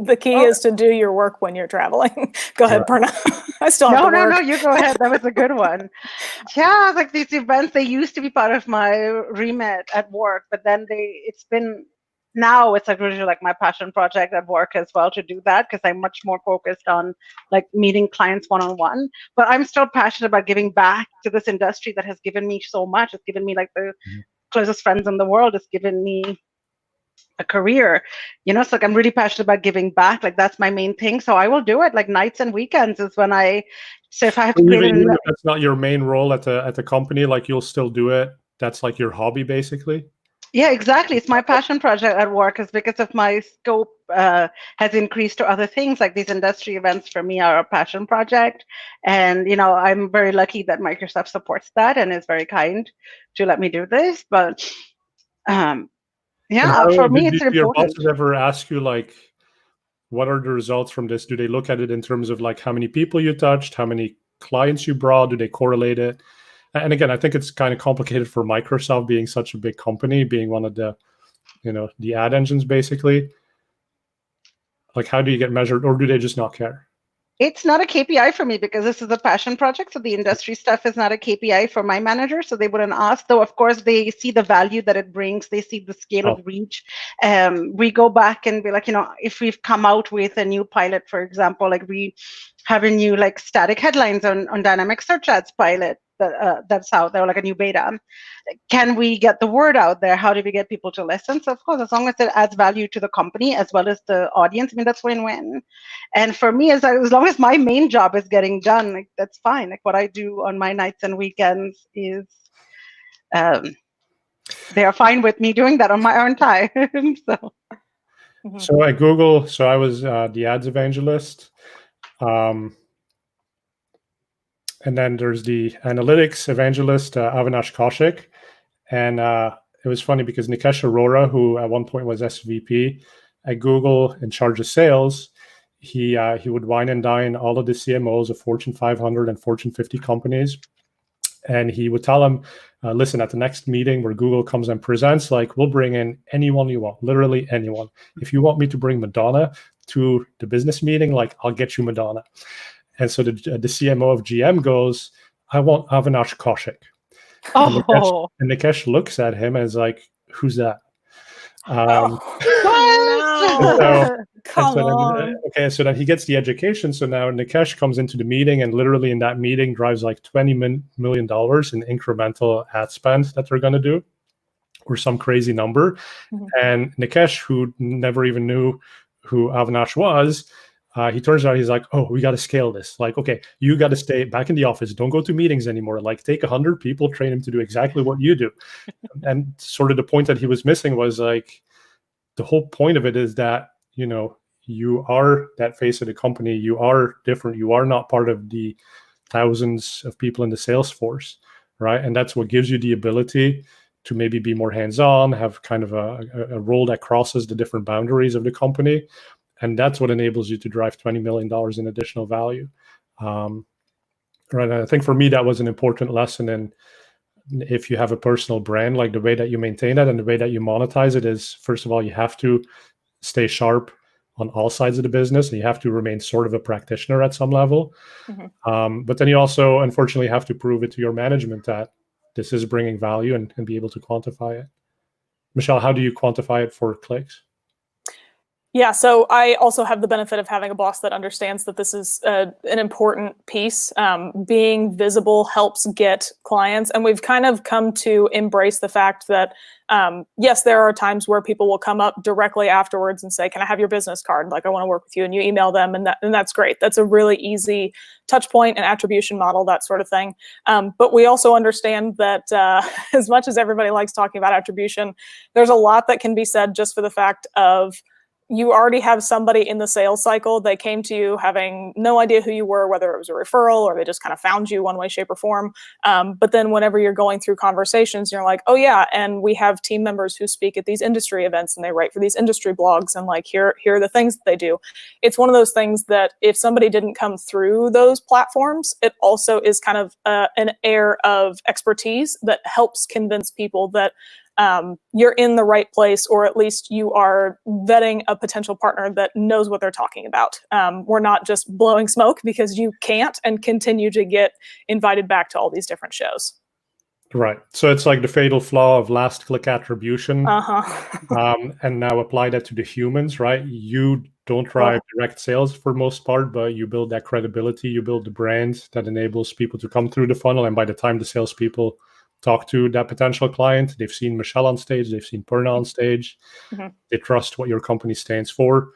Speaker 3: The key is to do your work when you're traveling. Go ahead, Purna. I still have to work.
Speaker 2: No, you go ahead. That was a good one. Yeah, like these events, they used to be part of my remit at work, but then now it's like really like my passion project at work as well to do that, because I'm much more focused on like meeting clients one-on-one. But I'm still passionate about giving back to this industry that has given me so much. It's given me like the closest friends in the world. It's given me a career, so like I'm really passionate about giving back. Like that's my main thing. So I will do it like nights and weekends is when so if I have to
Speaker 1: even if that's not your main role at the company, like you'll still do it. That's like your hobby basically.
Speaker 2: Yeah, exactly. It's my passion project at work, is because of my scope has increased to other things. Like these industry events for me are a passion project. And, I'm very lucky that Microsoft supports that and is very kind to let me do this. But for me, it's important.
Speaker 1: Your bosses ever ask you like, what are the results from this? Do they look at it in terms of like how many people you touched, how many clients you brought? Do they correlate it? And again, I think it's kind of complicated for Microsoft being such a big company, being one of the, the ad engines basically. Like, how do you get measured, or do they just not care?
Speaker 2: It's not a KPI for me because this is a passion project. So the industry stuff is not a KPI for my manager. So they wouldn't ask, though, of course, they see the value that it brings. They see the scale of reach. We go back and be like, if we've come out with a new pilot, for example, like we have a new like static headlines on dynamic search ads pilot that's out there, like a new beta. Can we get the word out there? How do we get people to listen? So of course, as long as it adds value to the company as well as the audience, I mean, that's win-win. And for me, as long as my main job is getting done, like, that's fine. Like what I do on my nights and weekends is, they are fine with me doing that on my own time.
Speaker 1: So at Google, so I was the ads evangelist. And then there's the analytics evangelist, Avinash Kaushik. And it was funny because Nikesh Arora, who at one point was SVP at Google in charge of sales, he would wine and dine all of the CMOs of Fortune 500 and Fortune 50 companies. And he would tell them, listen, at the next meeting where Google comes and presents, like, we'll bring in anyone you want, literally anyone. If you want me to bring Madonna to the business meeting, like, I'll get you Madonna. And so the CMO of GM goes, I want Avinash Kaushik.
Speaker 2: Oh.
Speaker 1: And Nikesh looks at him and is like, who's that? So then he gets the education. So now Nikesh comes into the meeting and literally in that meeting drives like $20 million in incremental ad spend that they're going to do, or some crazy number. And Nikesh, who never even knew who Avinash was, he turns out, he's like, oh, we got to scale this. Like, okay, you got to stay back in the office. Don't go to meetings anymore. Like, take 100 people, train them to do exactly what you do. And sort of the point that he was missing was like, the whole point of it is that, you are that face of the company. You are different. You are not part of the thousands of people in the sales force, right? And that's what gives you the ability to maybe be more hands-on, have kind of a role that crosses the different boundaries of the company. And that's what enables you to drive $20 million in additional value. Right. And I think for me, that was an important lesson. And if you have a personal brand, like the way that you maintain it and the way that you monetize it is, first of all, you have to stay sharp on all sides of the business, and you have to remain sort of a practitioner at some level. But then you also, unfortunately, have to prove it to your management that this is bringing value and be able to quantify it. Michelle, how do you quantify it for Clix?
Speaker 3: Yeah, so I also have the benefit of having a boss that understands that this is an important piece. Being visible helps get clients, and we've kind of come to embrace the fact that, yes, there are times where people will come up directly afterwards and say, can I have your business card? Like, I want to work with you, and you email them, and that's great. That's a really easy touch point and attribution model, that sort of thing. But we also understand that as much as everybody likes talking about attribution, there's a lot that can be said just for the fact of, you already have somebody in the sales cycle. They came to you having no idea who you were, whether it was a referral or they just kind of found you one way, shape, or form. But then whenever you're going through conversations, you're like, oh yeah, and we have team members who speak at these industry events and they write for these industry blogs, and like, here are the things that they do. It's one of those things that if somebody didn't come through those platforms, it also is kind of an air of expertise that helps convince people that you're in the right place, or at least you are vetting a potential partner that knows what they're talking about. We're not just blowing smoke because you can't, and continue to get invited back to all these different shows.
Speaker 1: Right. So it's like the fatal flaw of last click attribution. And now apply that to the humans, right? You don't drive direct sales for most part, but you build that credibility, you build the brand that enables people to come through the funnel. And by the time the salespeople talk to that potential client, they've seen Michelle on stage, they've seen Purna on stage, they trust what your company stands for,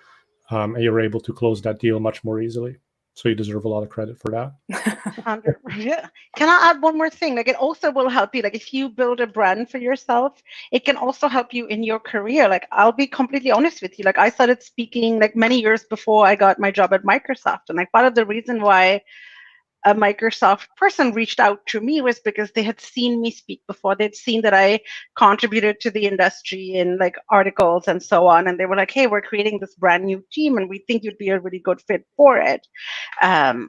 Speaker 1: and you're able to close that deal much more easily. So you deserve a lot of credit for that.
Speaker 2: Yeah. Can I add one more thing? Like, it also will help you. Like, if you build a brand for yourself, it can also help you in your career. Like, I'll be completely honest with you. Like, I started speaking like many years before I got my job at Microsoft. And like, part of the reason why a Microsoft person reached out to me was because they had seen me speak before. They'd seen that I contributed to the industry in like articles and so on. And they were like, hey, we're creating this brand new team and we think you'd be a really good fit for it. And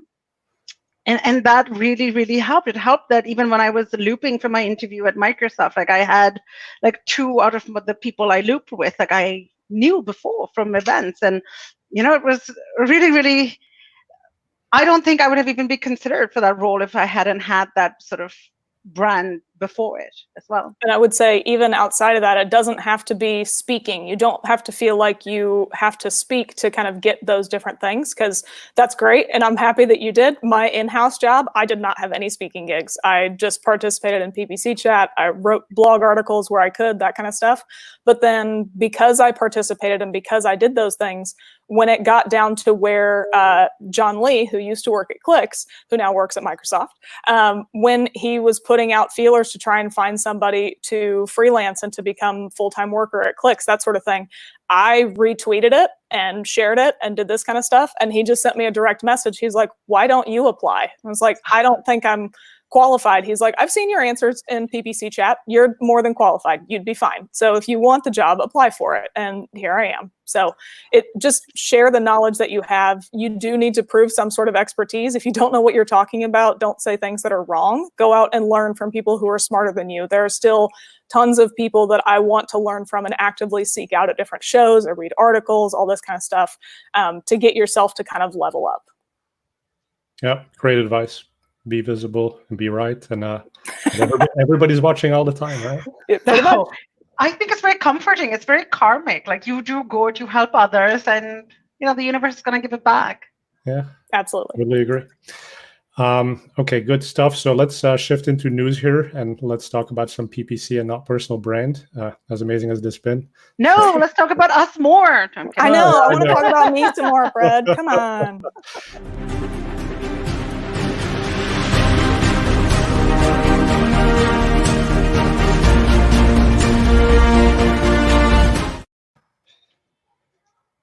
Speaker 2: that really, really helped. It helped that even when I was looping for my interview at Microsoft, like, I had like 2 out of the people I looped with, like, I knew before from events. And, it was really, really I don't think I would have even been considered for that role if I hadn't had that sort of brand before it as well.
Speaker 3: And I would say even outside of that, it doesn't have to be speaking. You don't have to feel like you have to speak to kind of get those different things, because that's great. And I'm happy that you did. My in-house job, I did not have any speaking gigs. I just participated in PPC chat. I wrote blog articles where I could, that kind of stuff. But then because I participated and because I did those things, when it got down to where John Lee, who used to work at Clix, who now works at Microsoft, when he was putting out feelers to try and find somebody to freelance and to become full-time worker at Clix, that sort of thing, I retweeted it and shared it and did this kind of stuff. And he just sent me a direct message. He's like, why don't you apply? I was like, I don't think I'm qualified. He's like, I've seen your answers in PPC chat. You're more than qualified. You'd be fine. So if you want the job, apply for it. And here I am. So it just share the knowledge that you have. You do need to prove some sort of expertise. If you don't know what you're talking about, don't say things that are wrong. Go out and learn from people who are smarter than you. There are still tons of people that I want to learn from and actively seek out at different shows or read articles, all this kind of stuff, to get yourself to kind of level up.
Speaker 1: Yeah, great advice. Be visible and be right. And everybody's watching all the time, right?
Speaker 2: No, I think it's very comforting. It's very karmic. Like, you do good, you help others, and the universe is going to give it back.
Speaker 1: Yeah,
Speaker 3: absolutely.
Speaker 1: Totally agree. Okay, good stuff. So let's shift into news here, and let's talk about some PPC and not personal brand. As amazing as this has been.
Speaker 2: No, let's talk about us more.
Speaker 3: I know. I want to talk about me some more, Fred. Come on.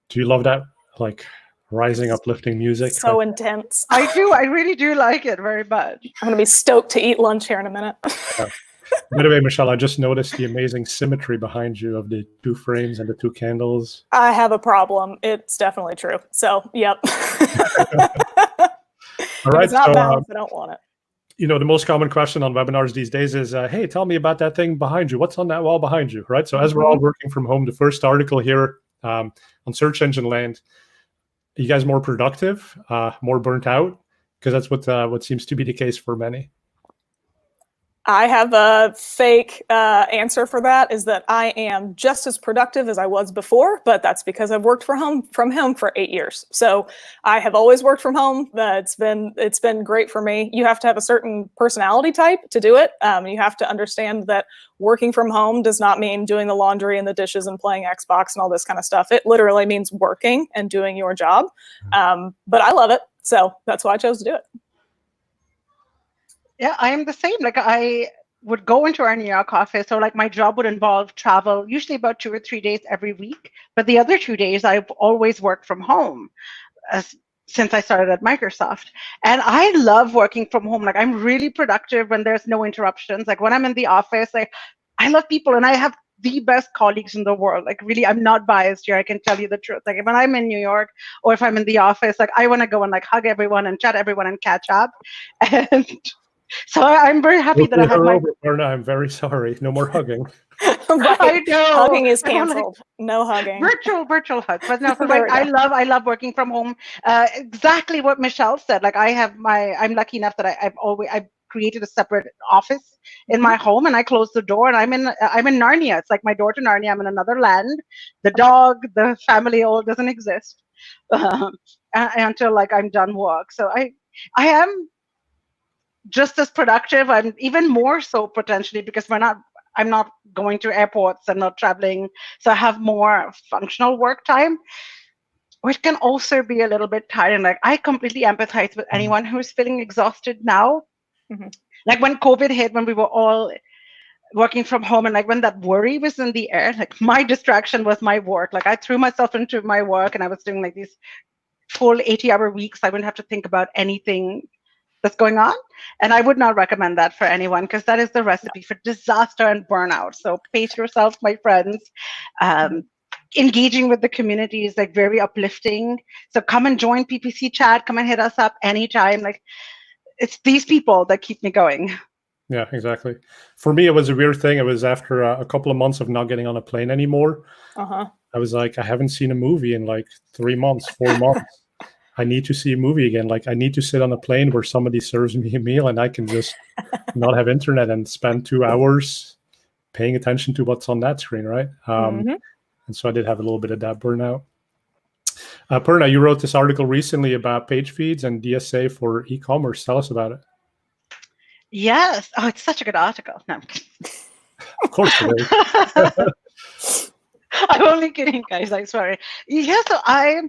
Speaker 1: Do you love that, like, rising, uplifting music?
Speaker 3: So intense.
Speaker 2: I do. I really do like it very much.
Speaker 3: I'm going to be stoked to eat lunch here in a minute.
Speaker 1: Yeah. By the way, Michelle, I just noticed the amazing symmetry behind you of the two frames and the two candles.
Speaker 3: I have a problem. It's definitely true. So, yep.
Speaker 1: All right.
Speaker 3: It's not balanced. I don't want it.
Speaker 1: The most common question on webinars these days is, hey, tell me about that thing behind you. What's on that wall behind you, right? So as we're all working from home, the first article here on Search Engine Land, are you guys more productive, more burnt out? Because that's what seems to be the case for many.
Speaker 3: I have a fake answer for that, is that I am just as productive as I was before, but that's because I've worked from home for 8 years. So I have always worked from home. It's been great for me. You have to have a certain personality type to do it. You have to understand that working from home does not mean doing the laundry and the dishes and playing Xbox and all this kind of stuff. It literally means working and doing your job. But I love it. So that's why I chose to do it.
Speaker 2: Yeah, I am the same. Like, I would go into our New York office, so like my job would involve travel, usually about 2 or 3 days every week. But the other 2 days, I've always worked from home since I started at Microsoft. And I love working from home. Like, I'm really productive when there's no interruptions. Like, when I'm in the office, I love people, and I have the best colleagues in the world. Like, really, I'm not biased here. I can tell you the truth. Like, when I'm in New York or if I'm in the office, like, I want to go and like hug everyone and chat everyone and catch up. And so I'm very happy that I have my...
Speaker 1: Purna, I'm very sorry. No more hugging.
Speaker 3: Right.
Speaker 2: I know.
Speaker 3: Hugging is canceled. No hugging.
Speaker 2: Virtual hugs. But no, like, I love working from home. Exactly what Michelle said. Like, I'm lucky enough that I've created a separate office in my home, and I close the door, and I'm in Narnia. It's like my door to Narnia. I'm in another land. The dog, the family, all doesn't exist until like I'm done work. So I am just as productive. I'm even more so potentially, because I'm not going to airports. I'm not traveling. So I have more functional work time, which can also be a little bit tiring. Like, I completely empathize with anyone who's feeling exhausted now. Mm-hmm. Like, when COVID hit, when we were all working from home, and like when that worry was in the air, like, my distraction was my work. Like, I threw myself into my work, and I was doing like these full 80-hour weeks. I wouldn't have to think about anything that's going on. And I would not recommend that for anyone, because that is the recipe for disaster and burnout. So pace yourself, my friends. Engaging with the community is like very uplifting. So come and join PPC chat. Come and hit us up anytime. Like, it's these people that keep me going.
Speaker 1: Yeah, exactly. For me, it was a weird thing. It was after a couple of months of not getting on a plane anymore. I was like, I haven't seen a movie in like 3 months, 4 months. I need to see a movie again. Like I need to sit on a plane where somebody serves me a meal and I can just not have internet and spend 2 hours paying attention to what's on that screen, right? And so I did have a little bit of that burnout. Purna, you wrote this article recently about page feeds and DSA for e-commerce. Tell us about it.
Speaker 2: Yes. Oh, it's such a good article. No, I'm kidding.
Speaker 1: Of course it is.
Speaker 2: I'm only kidding, guys. I'm sorry. Yeah, so I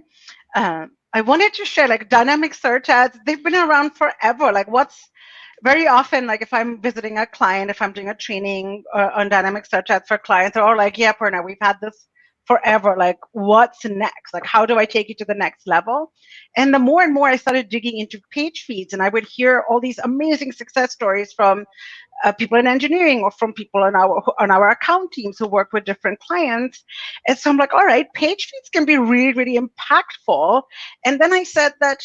Speaker 2: wanted to share like dynamic search ads. They've been around forever. Like what's very often, like if I'm visiting a client, if I'm doing a training on dynamic search ads for clients, they're all like, yeah, Purna, we've had this forever. Like what's next? Like how do I take it to the next level? And the more and more I started digging into page feeds, and I would hear all these amazing success stories from people in engineering or from people on our account teams who work with different clients. And so I'm like, all right, page feeds can be really, really impactful. And then I said that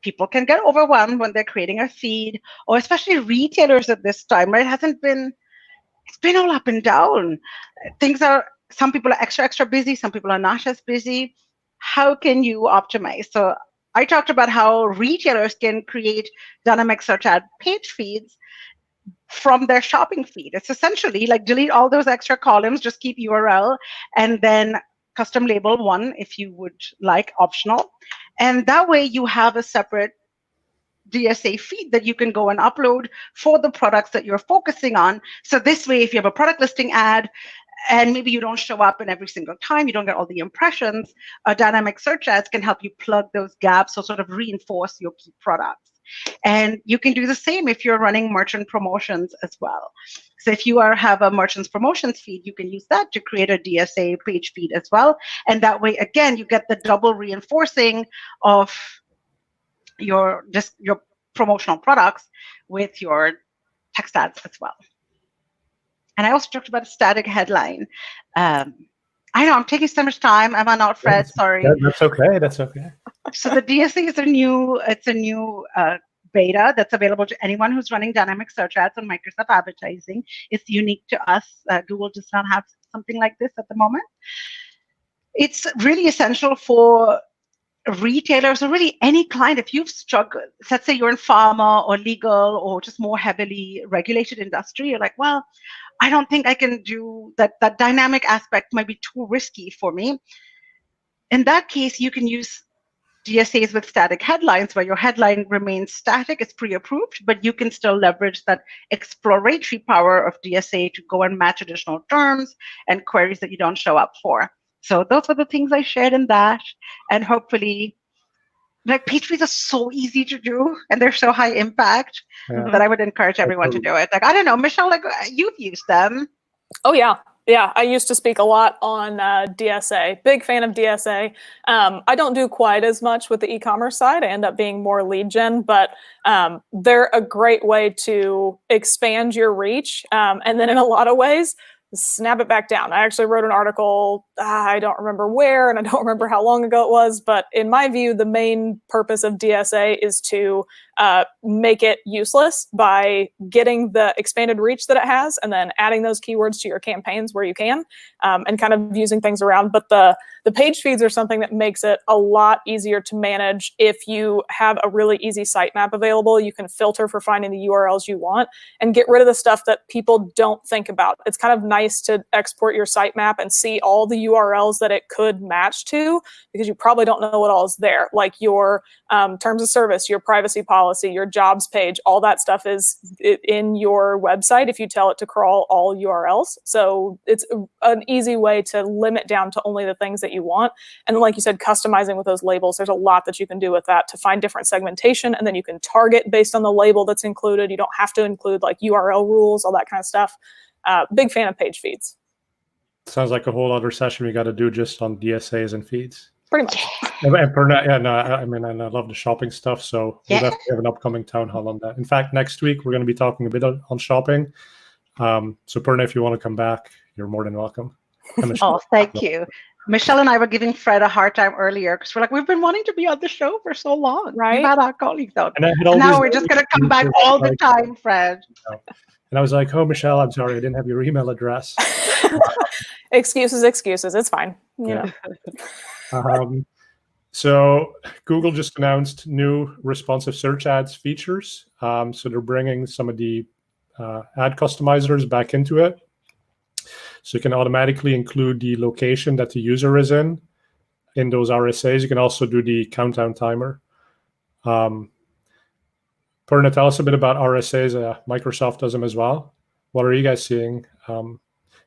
Speaker 2: people can get overwhelmed when they're creating a feed, or especially retailers at this time, right? It's been all up and down. Some people are extra busy, some people are not as busy. How can you optimize? So I talked about how retailers can create dynamic search ad page feeds from their shopping feed. It's essentially like delete all those extra columns, just keep URL, and then custom label one if you would like, optional. And that way you have a separate DSA feed that you can go and upload for the products that you're focusing on. So this way, if you have a product listing ad, and maybe you don't show up in every single time, you don't get all the impressions, dynamic search ads can help you plug those gaps or sort of reinforce your key products. And you can do the same if you're running merchant promotions as well. So if you have a merchant's promotions feed, you can use that to create a DSA page feed as well. And that way, again, you get the double reinforcing of your promotional products with your text ads as well. And I also talked about a static headline. I know I'm taking so much time. Am I not, Fred? Sorry.
Speaker 1: That's okay. That's okay.
Speaker 2: So the DSA is a new beta that's available to anyone who's running dynamic search ads on Microsoft Advertising. It's unique to us. Google does not have something like this at the moment. It's really essential for retailers or really any client. If you've struggled, let's say you're in pharma or legal or just more heavily regulated industry, you're like, well, I don't think I can do that. That dynamic aspect might be too risky for me. In that case, you can use DSAs with static headlines where your headline remains static, it's pre-approved, but you can still leverage that exploratory power of DSA to go and match additional terms and queries that you don't show up for. So those were the things I shared in that. And hopefully, like page feeds are so easy to do and they're so high impact that I would encourage everyone to do it. Like, I don't know, Michelle, like you've used them.
Speaker 3: Oh, yeah. Yeah, I used to speak a lot on DSA. Big fan of DSA. I don't do quite as much with the e-commerce side. I end up being more lead gen, but they're a great way to expand your reach. And then in a lot of ways, snap it back down. I actually wrote an article, I don't remember where, and I don't remember how long ago it was, but in my view, the main purpose of DSA is to make it useless by getting the expanded reach that it has and then adding those keywords to your campaigns where you can, and kind of using things around. But the page feeds are something that makes it a lot easier to manage. If you have a really easy sitemap available, you can filter for finding the URLs you want and get rid of the stuff that people don't think about. It's kind of nice to export your sitemap and see all the URLs that it could match to, because you probably don't know what all is there, like your terms of service, your privacy policy, your jobs page, all that stuff is in your website if you tell it to crawl all URLs. So it's an easy way to limit down to only the things that you want. And like you said, customizing with those labels, there's a lot that you can do with that to find different segmentation, and then you can target based on the label that's included. You don't have to include like URL rules, all that kind of stuff. Big fan of page feeds.
Speaker 1: Sounds like a whole other session we got to do just on DSAs and feeds.
Speaker 3: Pretty much.
Speaker 1: And Purna, I mean, and I love the shopping stuff, so we'll definitely have an upcoming town hall on that. In fact, next week we're going to be talking a bit on shopping. So Purna, if you want to come back, you're more than welcome.
Speaker 2: Oh, thank you. Michelle and I were giving Fred a hard time earlier because we're like, we've been wanting to be on the show for so long.
Speaker 3: Right.
Speaker 2: We've had our colleagues out.
Speaker 1: And
Speaker 2: now we're just going to come back all the time, Fred.
Speaker 1: And I was like, oh, Michelle, I'm sorry, I didn't have your email address.
Speaker 3: Excuses. It's fine. You know.
Speaker 1: So Google just announced new responsive search ads features. So they're bringing some of the ad customizers back into it. So you can automatically include the location that the user is in those RSAs. You can also do the countdown timer. Purna, tell us a bit about RSAs. Microsoft does them as well. What are you guys seeing?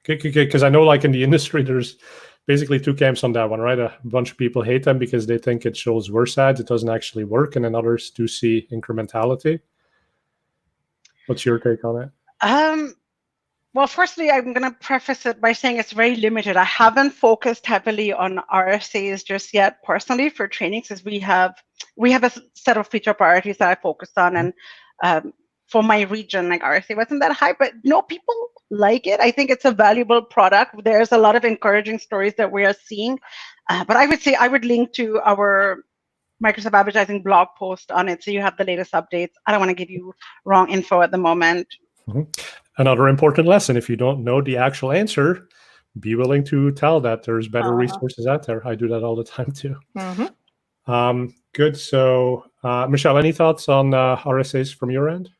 Speaker 1: Because I know, like in the industry, there's basically two camps on that one, right? A bunch of people hate them because they think it shows worse ads. It doesn't actually work, and then others do see incrementality. What's your take on it?
Speaker 2: Well, firstly, I'm going to preface it by saying it's very limited. I haven't focused heavily on RSAs just yet personally for training, since we have a set of feature priorities that I focused on, and for my region, like RSA wasn't that high, but no, people like it. I think it's a valuable product. There's a lot of encouraging stories that we are seeing, but I would say I would link to our Microsoft Advertising blog post on it, so you have the latest updates. I don't want to give you wrong info at the moment.
Speaker 1: Mm-hmm. Another important lesson: if you don't know the actual answer, be willing to tell that there's better resources out there. I do that all the time too. Mm-hmm. Good. So, Michelle, any thoughts on RSAs from your end?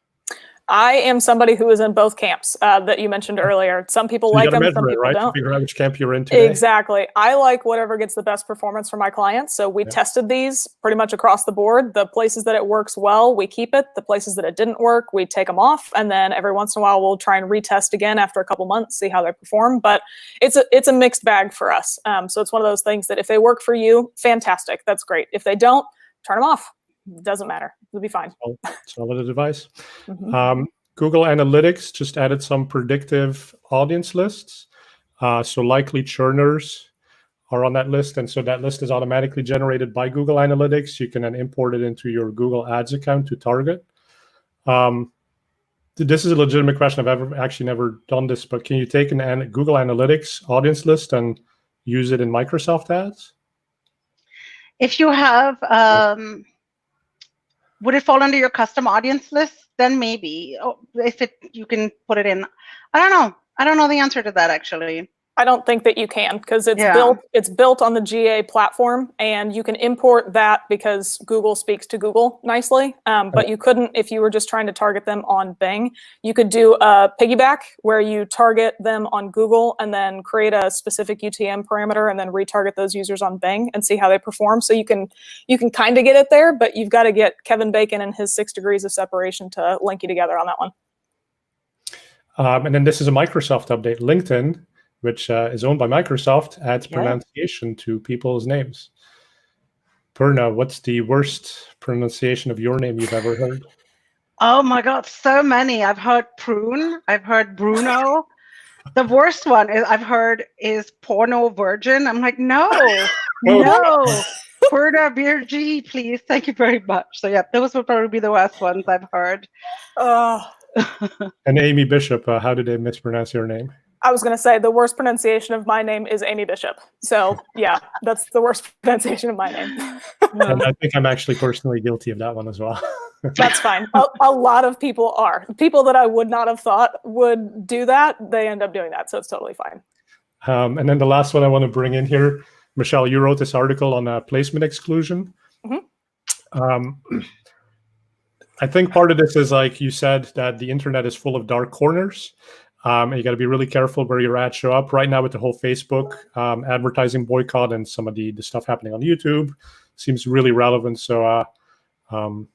Speaker 3: I am somebody who is in both camps that you mentioned earlier. Some people like them, some people don't.
Speaker 1: Figure out which camp you're in today.
Speaker 3: Exactly. I like whatever gets the best performance for my clients. So we tested these pretty much across the board. The places that it works well, we keep it. The places that it didn't work, we take them off. And then every once in a while, we'll try and retest again after a couple months, see how they perform. But it's a mixed bag for us. So it's one of those things that if they work for you, fantastic. That's great. If they don't, turn them off. Doesn't matter. It'll be fine.
Speaker 1: Solid advice. Mm-hmm. Google Analytics just added some predictive audience lists. So likely churners are on that list. And so that list is automatically generated by Google Analytics. You can then import it into your Google Ads account to target. This is a legitimate question. I've actually never done this, but can you take an Google Analytics audience list and use it in Microsoft Ads?
Speaker 2: If you have... would it fall under your custom audience list? Then maybe. If you can put it in. I don't know. I don't know the answer to that, actually.
Speaker 3: I don't think that you can, because it's built on the GA platform, and you can import that because Google speaks to Google nicely. But you couldn't if you were just trying to target them on Bing. You could do a piggyback where you target them on Google and then create a specific UTM parameter and then retarget those users on Bing and see how they perform. So you can kind of get it there, but you've got to get Kevin Bacon and his 6 degrees of separation to link you together on that one.
Speaker 1: And then this is a Microsoft update. LinkedIn, which is owned by Microsoft, adds pronunciation to people's names. Purna, what's the worst pronunciation of your name you've ever heard?
Speaker 2: Oh my God, so many. I've heard prune. I've heard Bruno. The worst one I've heard is porno virgin. I'm like, no, no. Purna Virji, please. Thank you very much. So yeah, those would probably be the worst ones I've heard.
Speaker 1: And Amy Bishop, how did they mispronounce your name?
Speaker 3: I was going to say the worst pronunciation of my name is Amy Bishop. So yeah, that's the worst pronunciation of my name.
Speaker 1: And I think I'm actually personally guilty of that one as well.
Speaker 3: That's fine. A lot of people are. People that I would not have thought would do that, they end up doing that. So it's totally fine.
Speaker 1: And then the last one I want to bring in here, Michelle, you wrote this article on placement exclusion. Mm-hmm. I think part of this is, like you said, that the internet is full of dark corners. And you got to be really careful where your ads show up. Right now with the whole Facebook advertising boycott and some of the stuff happening on YouTube seems really relevant. So I'll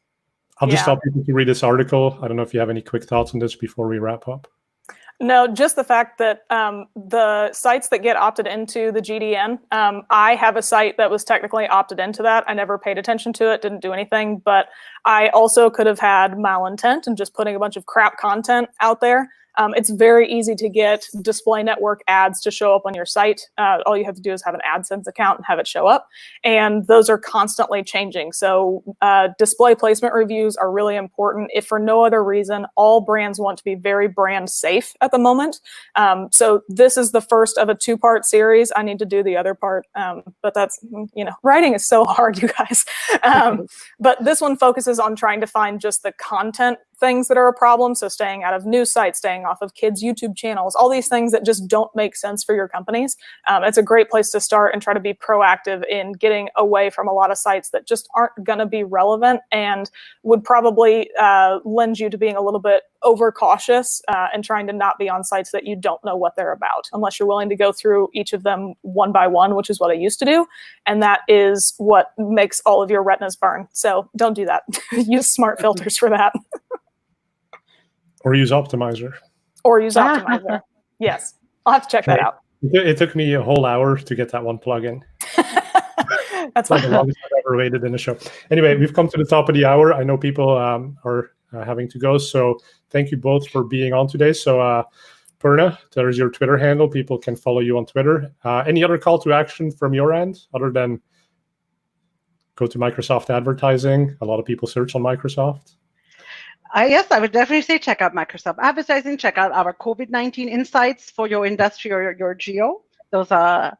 Speaker 1: just tell people to read this article. I don't know if you have any quick thoughts on this before we wrap up.
Speaker 3: No, just the fact that the sites that get opted into the GDN, I have a site that was technically opted into that. I never paid attention to it, didn't do anything, but I also could have had malintent and just putting a bunch of crap content out there. It's very easy to get display network ads to show up on your site. All you have to do is have an AdSense account and have it show up. And those are constantly changing. So display placement reviews are really important. If for no other reason, all brands want to be very brand safe at the moment. So this is the first of a 2-part series. I need to do the other part. But that's, writing is so hard, you guys. But this one focuses on trying to find just the content things that are a problem. So staying out of news sites, staying off of kids' YouTube channels, all these things that just don't make sense for your companies. It's a great place to start and try to be proactive in getting away from a lot of sites that just aren't going to be relevant and would probably lend you to being a little bit overcautious and trying to not be on sites that you don't know what they're about, unless you're willing to go through each of them one by one, which is what I used to do. And that is what makes all of your retinas burn. So don't do that. Use smart filters for that.
Speaker 1: Or use Optimizer.
Speaker 3: Or use Optimizer. Yes. I'll have to check that out.
Speaker 1: It took me a whole hour to get that one plugin.
Speaker 3: That's
Speaker 1: the longest I've ever waited in a show. Anyway, we've come to the top of the hour. I know people are having to go. So thank you both for being on today. So Purna, there's your Twitter handle. People can follow you on Twitter. Any other call to action from your end other than go to Microsoft Advertising? A lot of people search on Microsoft.
Speaker 2: Yes, I would definitely say check out Microsoft Advertising. Check out our COVID-19 insights for your industry or your geo. Those are,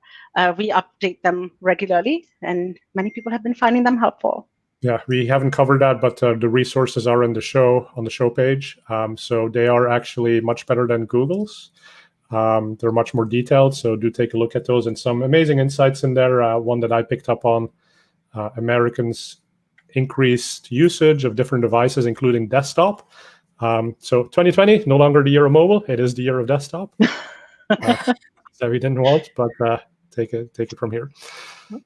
Speaker 2: we update them regularly, and many people have been finding them helpful.
Speaker 1: Yeah, we haven't covered that, but the resources are on the show page. So they are actually much better than Google's. They're much more detailed, so do take a look at those, and some amazing insights in there. One that I picked up on, Americans' increased usage of different devices, including desktop. So 2020, no longer the year of mobile. It is the year of desktop. That we didn't want, but take it from here.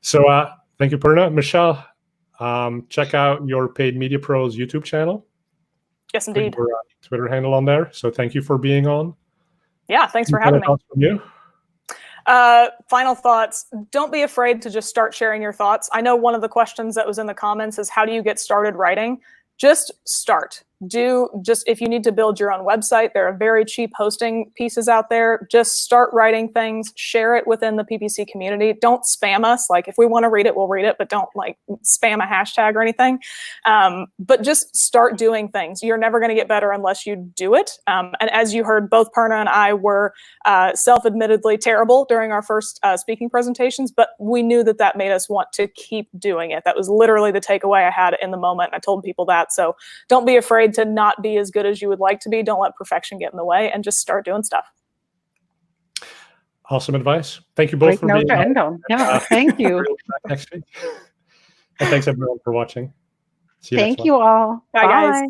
Speaker 1: So thank you, Purna. Michelle, check out your Paid Media Pros YouTube channel.
Speaker 3: Yes, indeed.
Speaker 1: Put your Twitter handle on there. So thank you for being on.
Speaker 3: Yeah, thanks for having me.
Speaker 1: From you?
Speaker 3: Final thoughts. Don't be afraid to just start sharing your thoughts. I know one of the questions that was in the comments is, how do you get started writing? Just start. If you need to build your own website, there are very cheap hosting pieces out there. Just start writing things, share it within the PPC community. Don't spam us. Like, if we want to read it, we'll read it, but don't like spam a hashtag or anything. But just start doing things. You're never going to get better unless you do it. And as you heard, both Purna and I were self-admittedly terrible during our first speaking presentations, but we knew that made us want to keep doing it. That was literally the takeaway I had in the moment. I told people that. So don't be afraid to not be as good as you would like to be. Don't let perfection get in the way, and just start doing stuff.
Speaker 1: Awesome advice. Thank you both for being
Speaker 2: on. Yeah, thank you.
Speaker 1: Next week. And thanks everyone for watching. See you next
Speaker 2: Thank you all.
Speaker 3: Bye, guys.